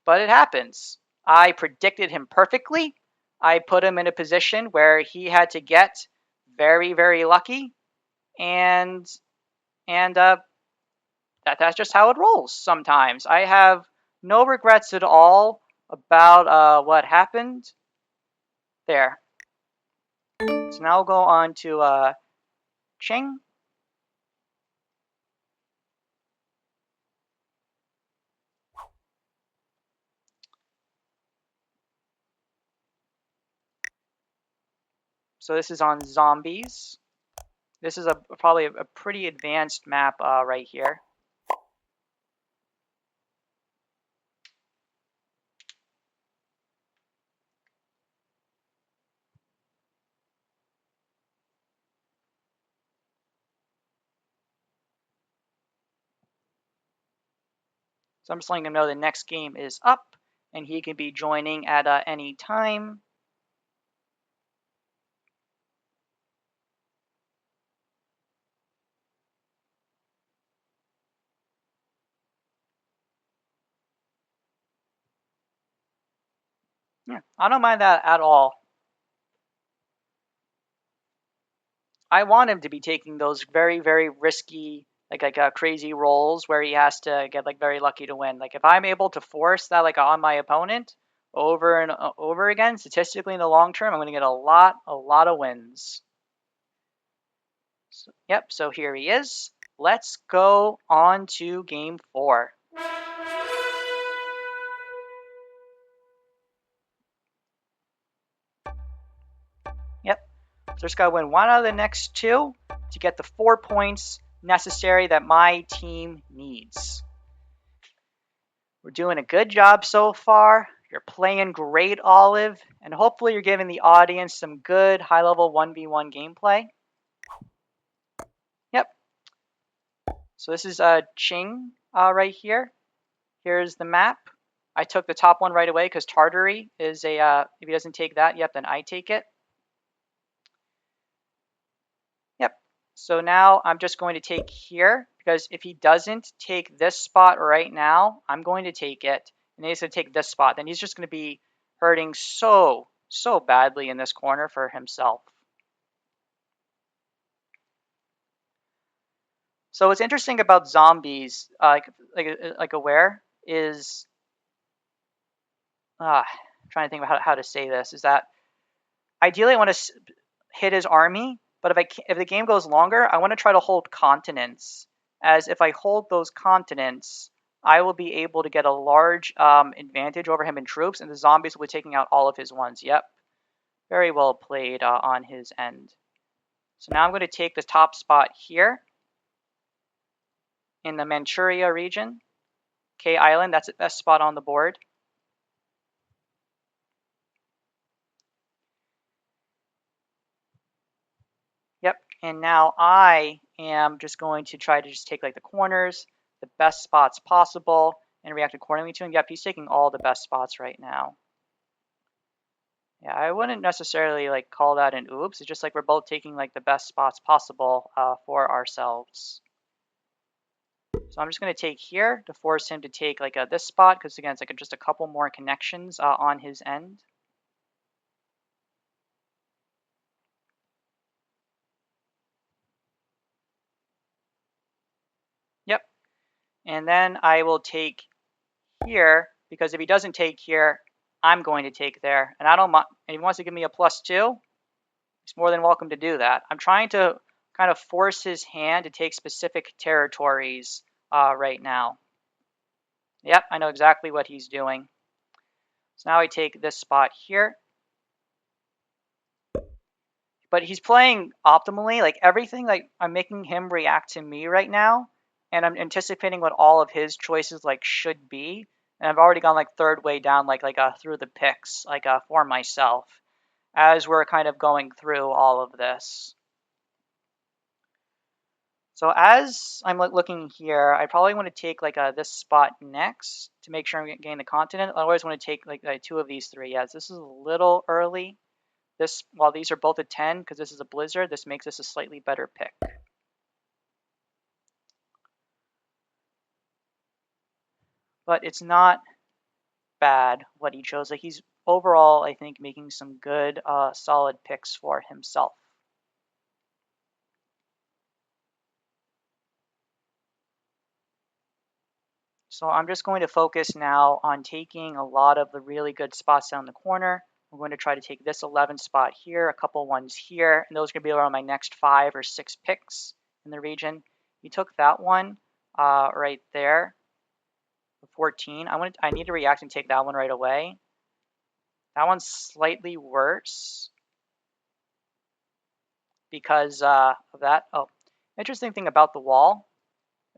But it happens. I predicted him perfectly. I put him in a position where he had to get very, very lucky. And that's just how it rolls sometimes. I have no regrets at all about what happened there. So now we'll go on to Ching. So this is on zombies. This is probably a pretty advanced map right here. So I'm just letting him know the next game is up, and he can be joining at any time. Yeah, I don't mind that at all. I want him to be taking those very, very risky, like crazy rolls where he has to get like very lucky to win. Like if I'm able to force that like on my opponent over and over again, statistically in the long term, I'm going to get a lot of wins. So, yep. So here he is. Let's go on to game 4. Yep. So just got to win one out of the next 2 to get the 4 points necessary that my team needs. We're doing a good job so far. You're playing great, Olive, and hopefully you're giving the audience some good high-level 1v1 gameplay. Yep. So this is Ching right here. Here's the map. I took the top one right away because Tartary is a, if he doesn't take that, yep, then I take it. Yep. So now I'm just going to take here because if he doesn't take this spot right now, I'm going to take it. And then he's going to take this spot. Then he's just going to be hurting so badly in this corner for himself. So what's interesting about zombies, like Aware, is I'm trying to think about how to say this. Is that ideally I want to hit his army, but if the game goes longer, I want to try to hold continents. As if I hold those continents, I will be able to get a large advantage over him in troops, and the zombies will be taking out all of his ones. Yep, very well played on his end. So now I'm going to take the top spot here in the Manchuria region. K Island, that's the best spot on the board. Yep, and now I am just going to try to just take like the corners, the best spots possible, and react accordingly to him. Yep, he's taking all the best spots right now. Yeah, I wouldn't necessarily like call that an oops. It's just like we're both taking like the best spots possible for ourselves. So I'm just going to take here to force him to take like this spot because again, it's like just a couple more connections on his end. Yep. And then I will take here because if he doesn't take here, I'm going to take there. And I don't mind. And if he wants to give me a +2, he's more than welcome to do that. I'm trying to kind of force his hand to take specific territories right now. Yep, I know exactly what he's doing. So now I take this spot here. But he's playing optimally. Like everything, like I'm making him react to me right now. And I'm anticipating what all of his choices like should be. And I've already gone like third way down, like through the picks, like for myself. as we're kind of going through all of this. So as I'm looking here, I probably want to take like this spot next to make sure I'm getting the continent. I always want to take like 2 of these 3. Yes, this is a little early. This, while these are both a 10, because this is a blizzard, this makes this a slightly better pick. But it's not bad what he chose. Like, he's overall, I think, making some good, solid picks for himself. So I'm just going to focus now on taking a lot of the really good spots down the corner. I'm going to try to take this 11 spot here, a couple ones here, and those are going to be around my next 5 or 6 picks in the region. You took that one right there, 14. I need to react and take that one right away. That one's slightly worse because of that. Oh, interesting thing about the wall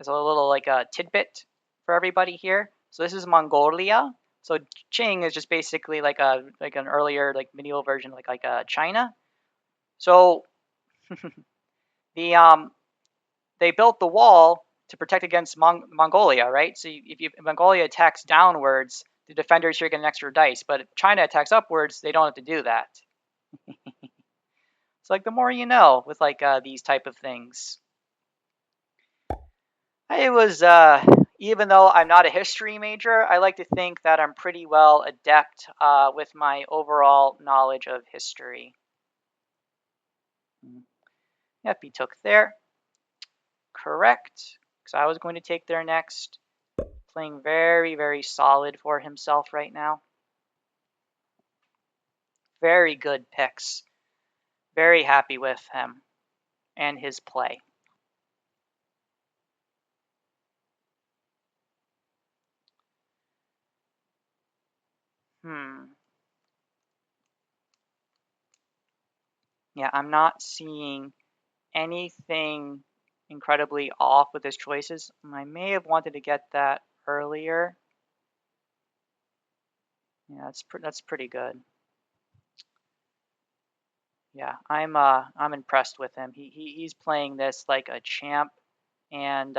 is a little like a tidbit for everybody here. So this is Mongolia. So Ching is just basically like an earlier like medieval version like China. So the they built the wall to protect against Mongolia, right? So if Mongolia attacks downwards, the defenders here get an extra dice. But if China attacks upwards, they don't have to do that. It's like the more you know with like these type of things. It was even though I'm not a history major, I like to think that I'm pretty well adept with my overall knowledge of history. Yep, he took there. Correct, because I was going to take there next. Playing very, very solid for himself right now. Very good picks. Very happy with him and his play. Yeah, I'm not seeing anything incredibly off with his choices. I may have wanted to get that earlier. Yeah, that's pretty good. Yeah, I'm impressed with him. He's playing this like a champ, and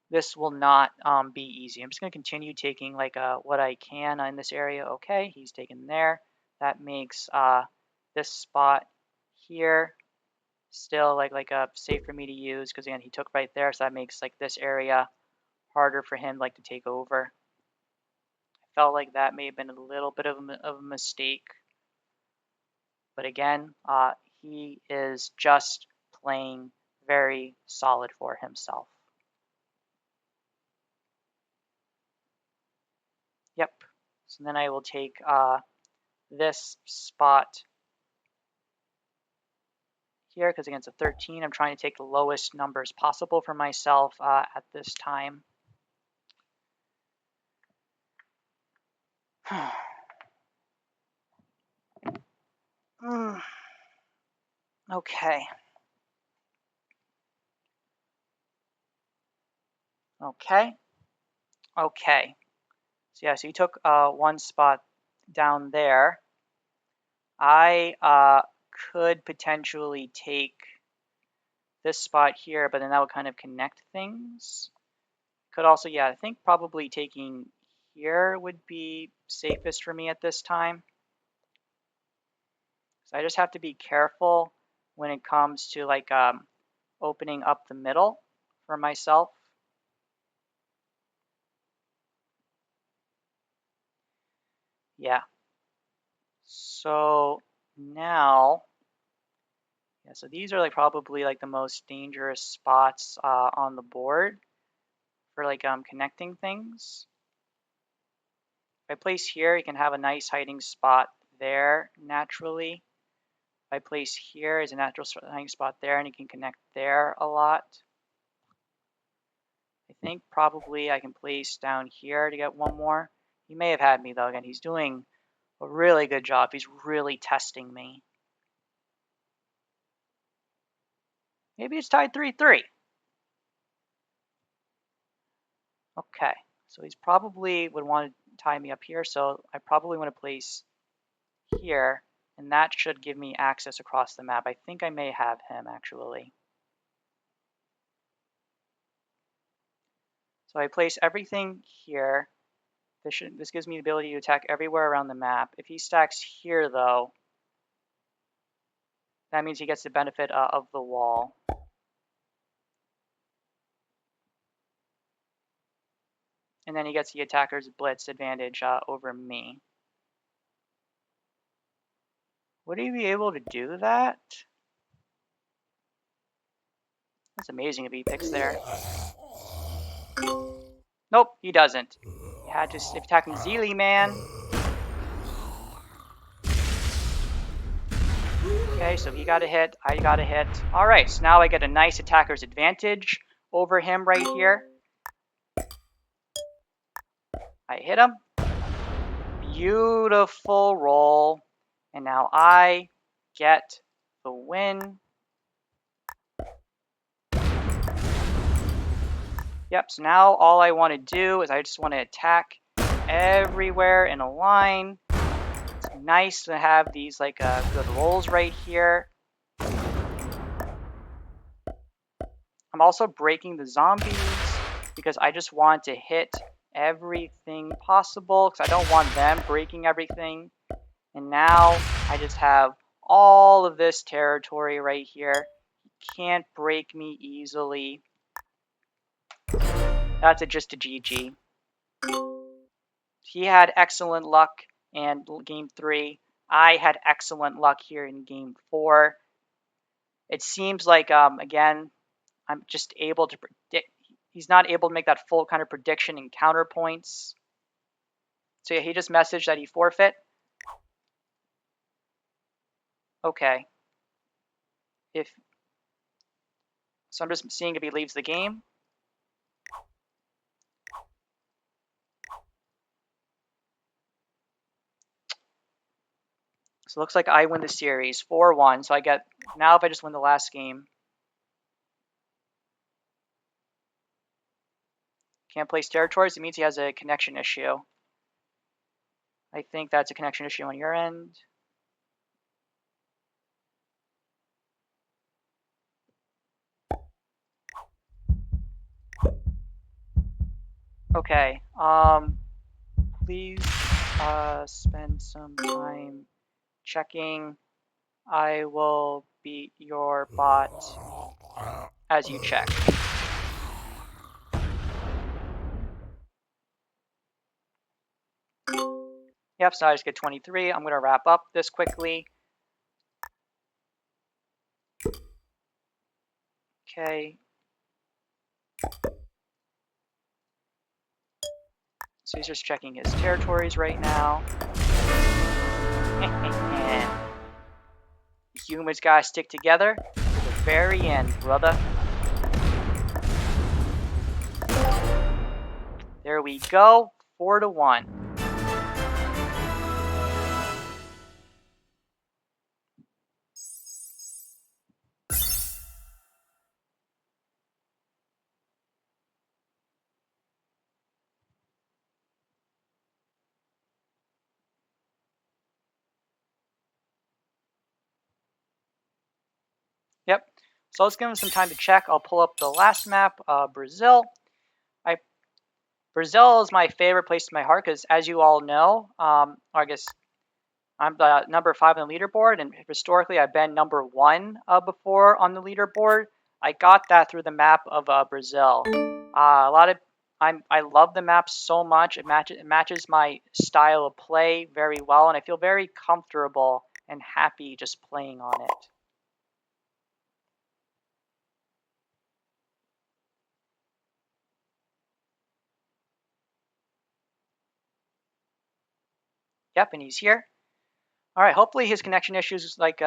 this will not be easy. I'm just gonna continue taking like what I can in this area. Okay, he's taken there. That makes this spot here still like safe for me to use because again he took right there, so that makes like this area harder for him like to take over. I felt like that may have been a little bit of a mistake, but again, he is just playing very solid for himself. Yep. So then I will take this spot here because against a 13, I'm trying to take the lowest numbers possible for myself at this time. Okay. Okay. Okay. So yeah, so you took one spot down there. I could potentially take this spot here, but then that would kind of connect things. Could also, yeah, I think probably taking here would be safest for me at this time. So I just have to be careful when it comes to like opening up the middle for myself. Yeah. So now, yeah, so these are like probably like the most dangerous spots on the board for like connecting things. If I place here, you can have a nice hiding spot there naturally. If I place here is a natural hiding spot there, and you can connect there a lot. I think probably I can place down here to get one more. He may have had me though. Again, he's doing a really good job. He's really testing me. Maybe it's tied 3-3. Okay, so he's probably would want to tie me up here, so I probably want to place here, and that should give me access across the map. I think I may have him, actually. So I place everything here. This gives me the ability to attack everywhere around the map. If he stacks here, though, that means he gets the benefit of the wall. And then he gets the attacker's blitz advantage over me. Would he be able to do that? That's amazing if he picks there. Nope, he doesn't. He had to attack Zeely, man. Okay, so he got a hit, I got a hit. All right, so now I get a nice attacker's advantage over him right here. I hit him. Beautiful roll. And now I get the win. Yep, so now all I want to do is I just want to attack everywhere in a line. It's nice to have these like good rolls right here. I'm also breaking the zombies because I just want to hit everything possible because I don't want them breaking everything. And now I just have all of this territory right here. He can't break me easily. That's just a GG. He had excellent luck in game 3. I had excellent luck here in game 4. It seems like, again, I'm just able to predict. He's not able to make that full kind of prediction and counterpoints. So yeah, he just messaged that he forfeit. Okay. So I'm just seeing if he leaves the game. So it looks like I win the series 4-1. So I get, now if I just win the last game. Can't place territories. It means he has a connection issue. I think that's a connection issue on your end. Okay. Please spend some time checking. I will beat your bot as you check. Yep, so I just get 23. I'm going to wrap up this quickly. Okay. So he's just checking his territories right now. Humans gotta stick together to the very end, brother. There we go, 4-1. Yep. So let's give him some time to check. I'll pull up the last map, Brazil. Brazil is my favorite place in my heart because, as you all know, I guess I'm the number 5 on the leaderboard, and historically I've been number 1 before on the leaderboard. I got that through the map of Brazil. I love the map so much. It matches my style of play very well, and I feel very comfortable and happy just playing on it. Yep, and he's here. All right, hopefully his connection issues like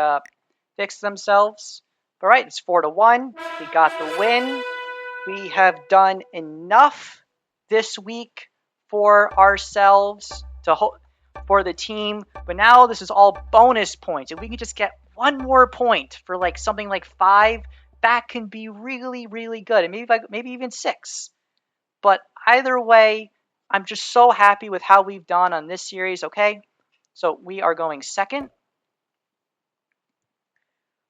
fix themselves. All right, it's 4-1. We got the win. We have done enough this week for ourselves for the team, but now this is all bonus points. If we can just get one more point for like something like 5, that can be really, really good, and maybe even 6. But either way, I'm just so happy with how we've done on this series, okay? So we are going second.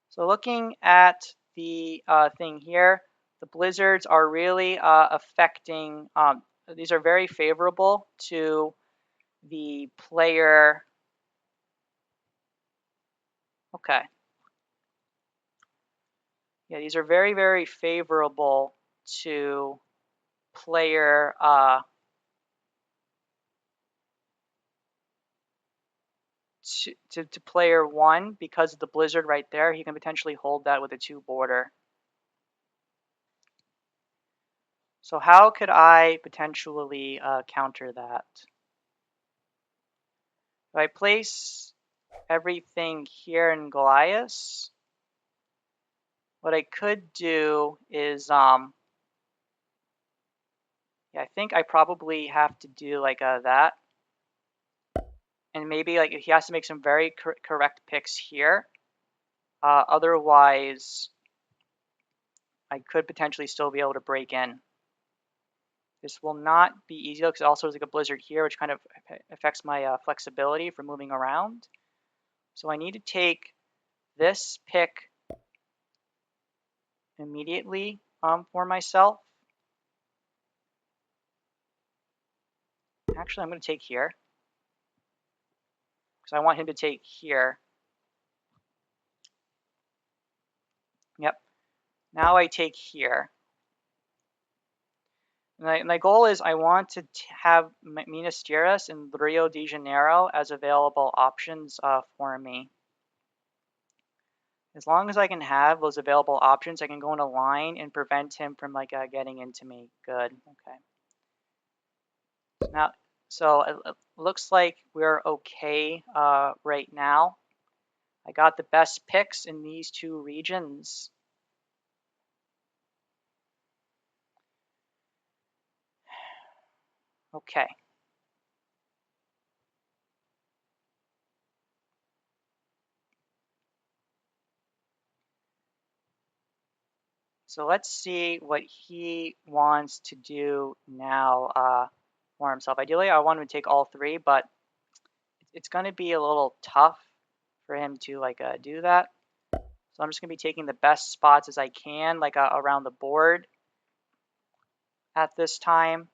So looking at the thing here, the blizzards are really affecting, these are very favorable to the player. Okay. Yeah, these are very, very favorable to player to player one because of the blizzard right there. He can potentially hold that with a 2 border. So how could I potentially counter that? If I place everything here in Goliath, what I could do is, yeah, I think I probably have to do like that. And maybe like he has to make some very correct picks here. Otherwise, I could potentially still be able to break in. This will not be easy because it also is like a blizzard here, which kind of affects my flexibility for moving around. So I need to take this pick immediately for myself. Actually, I'm going to take here because I want him to take here. Yep. Now I take here. My goal is I want to have Minas Tirith and Rio de Janeiro as available options for me. As long as I can have those available options, I can go in a line and prevent him from like getting into me. Good. Okay. Now, so it looks like we're okay right now. I got the best picks in these 2 regions. Okay. So let's see what he wants to do now for himself. Ideally, I want him to take all 3, but it's going to be a little tough for him to like do that. So I'm just going to be taking the best spots as I can, like around the board at this time.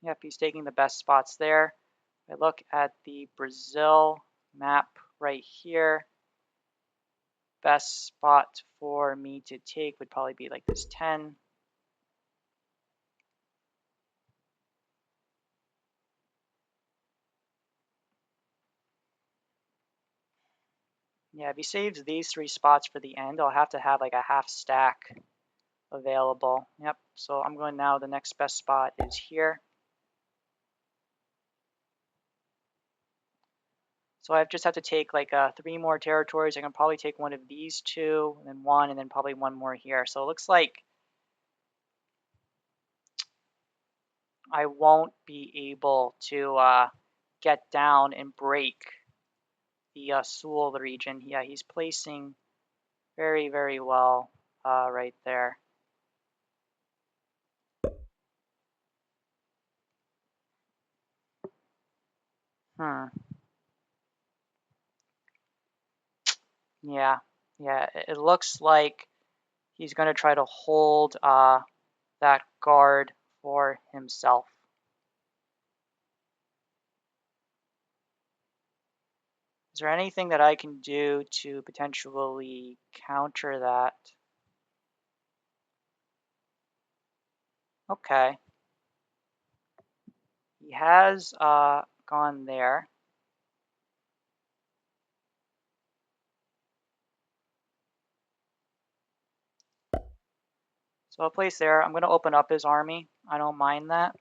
Yep, he's taking the best spots there. I look at the Brazil map right here. Best spot for me to take would probably be like this 10. Yeah, if he saves these 3 spots for the end, I'll have to have like a half stack available. Yep, so I'm going now, the next best spot is here. So I just have to take like 3 more territories. I can probably take one of these 2, and then 1, and then probably 1 more here. So it looks like I won't be able to get down and break the Sewell region. Yeah, he's placing very, very well right there. Hmm. Yeah, it looks like he's going to try to hold that guard for himself. Is there anything that I can do to potentially counter that? Okay. He has gone there. So I'll place there. I'm going to open up his army. I don't mind that.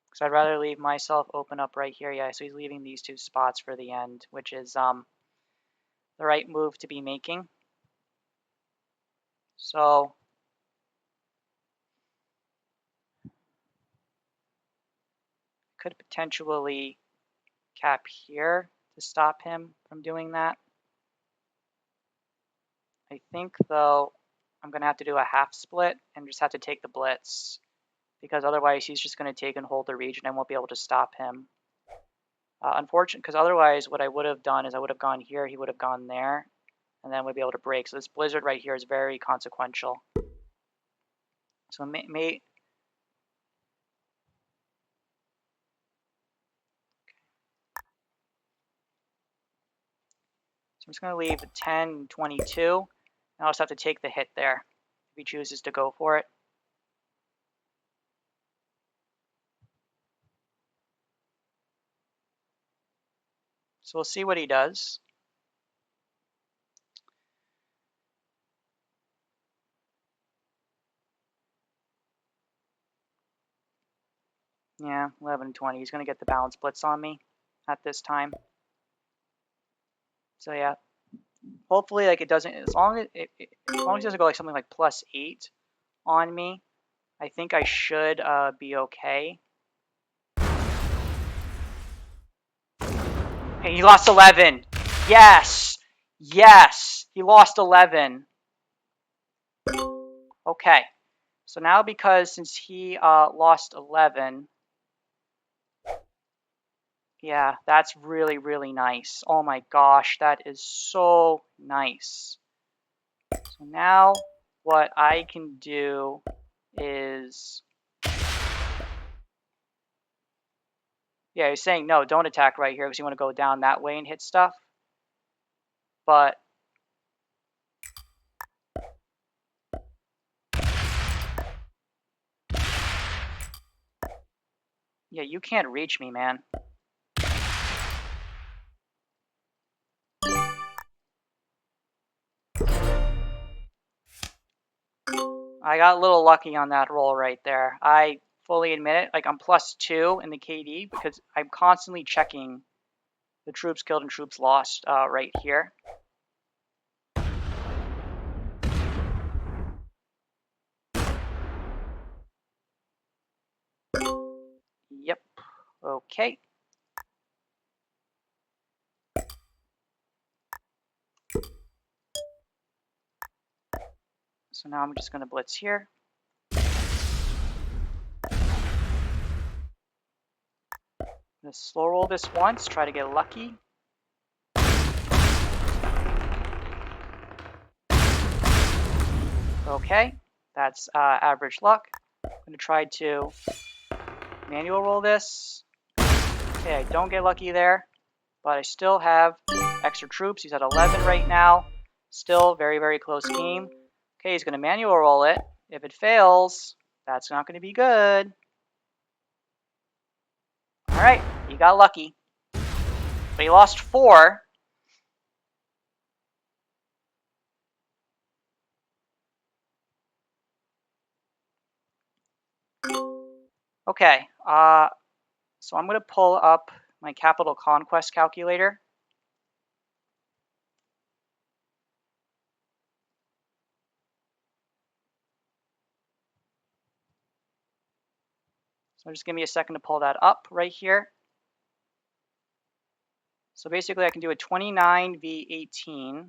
Because I'd rather leave myself open up right here. Yeah, so he's leaving these 2 spots for the end, which is the right move to be making. So could potentially cap here to stop him from doing that. I think though I'm going to have to do a half split and just have to take the blitz, because otherwise he's just going to take and hold the region. I won't be able to stop him. Unfortunate, because otherwise what I would have done is I would have gone here, he would have gone there, and then we'd be able to break. So this blizzard right here is very consequential. So So I'm just going to leave 10, 22. And I'll just have to take the hit there if he chooses to go for it. So we'll see what he does. Yeah, 11, 20. He's going to get the balance blitz on me at this time. So yeah, hopefully like it doesn't, as long as it doesn't go like something like +8 on me, I think I should be okay. Hey, he lost 11. Yes, yes, he lost 11. Okay, so now because since he lost 11, yeah, that's really, really nice. Oh my gosh, that is so nice. So now what I can do is, yeah, he's saying no, don't attack right here because you want to go down that way and hit stuff. But yeah, you can't reach me, man. I got a little lucky on that roll right there. I fully admit it. Like, I'm +2 in the KD because I'm constantly checking the troops killed and troops lost right here. Yep. Okay. So now I'm just going to blitz here. I'm going to slow roll this once, try to get lucky. Okay, that's average luck. I'm going to try to manual roll this. Okay, I don't get lucky there, but I still have extra troops. He's at 11 right now. Still very, very close game. Okay, he's going to manual roll it. If it fails, that's not going to be good. All right, he got lucky. But he lost 4. Okay, so I'm going to pull up my capital conquest calculator. So just give me a second to pull that up right here. So basically I can do a 29 v 18.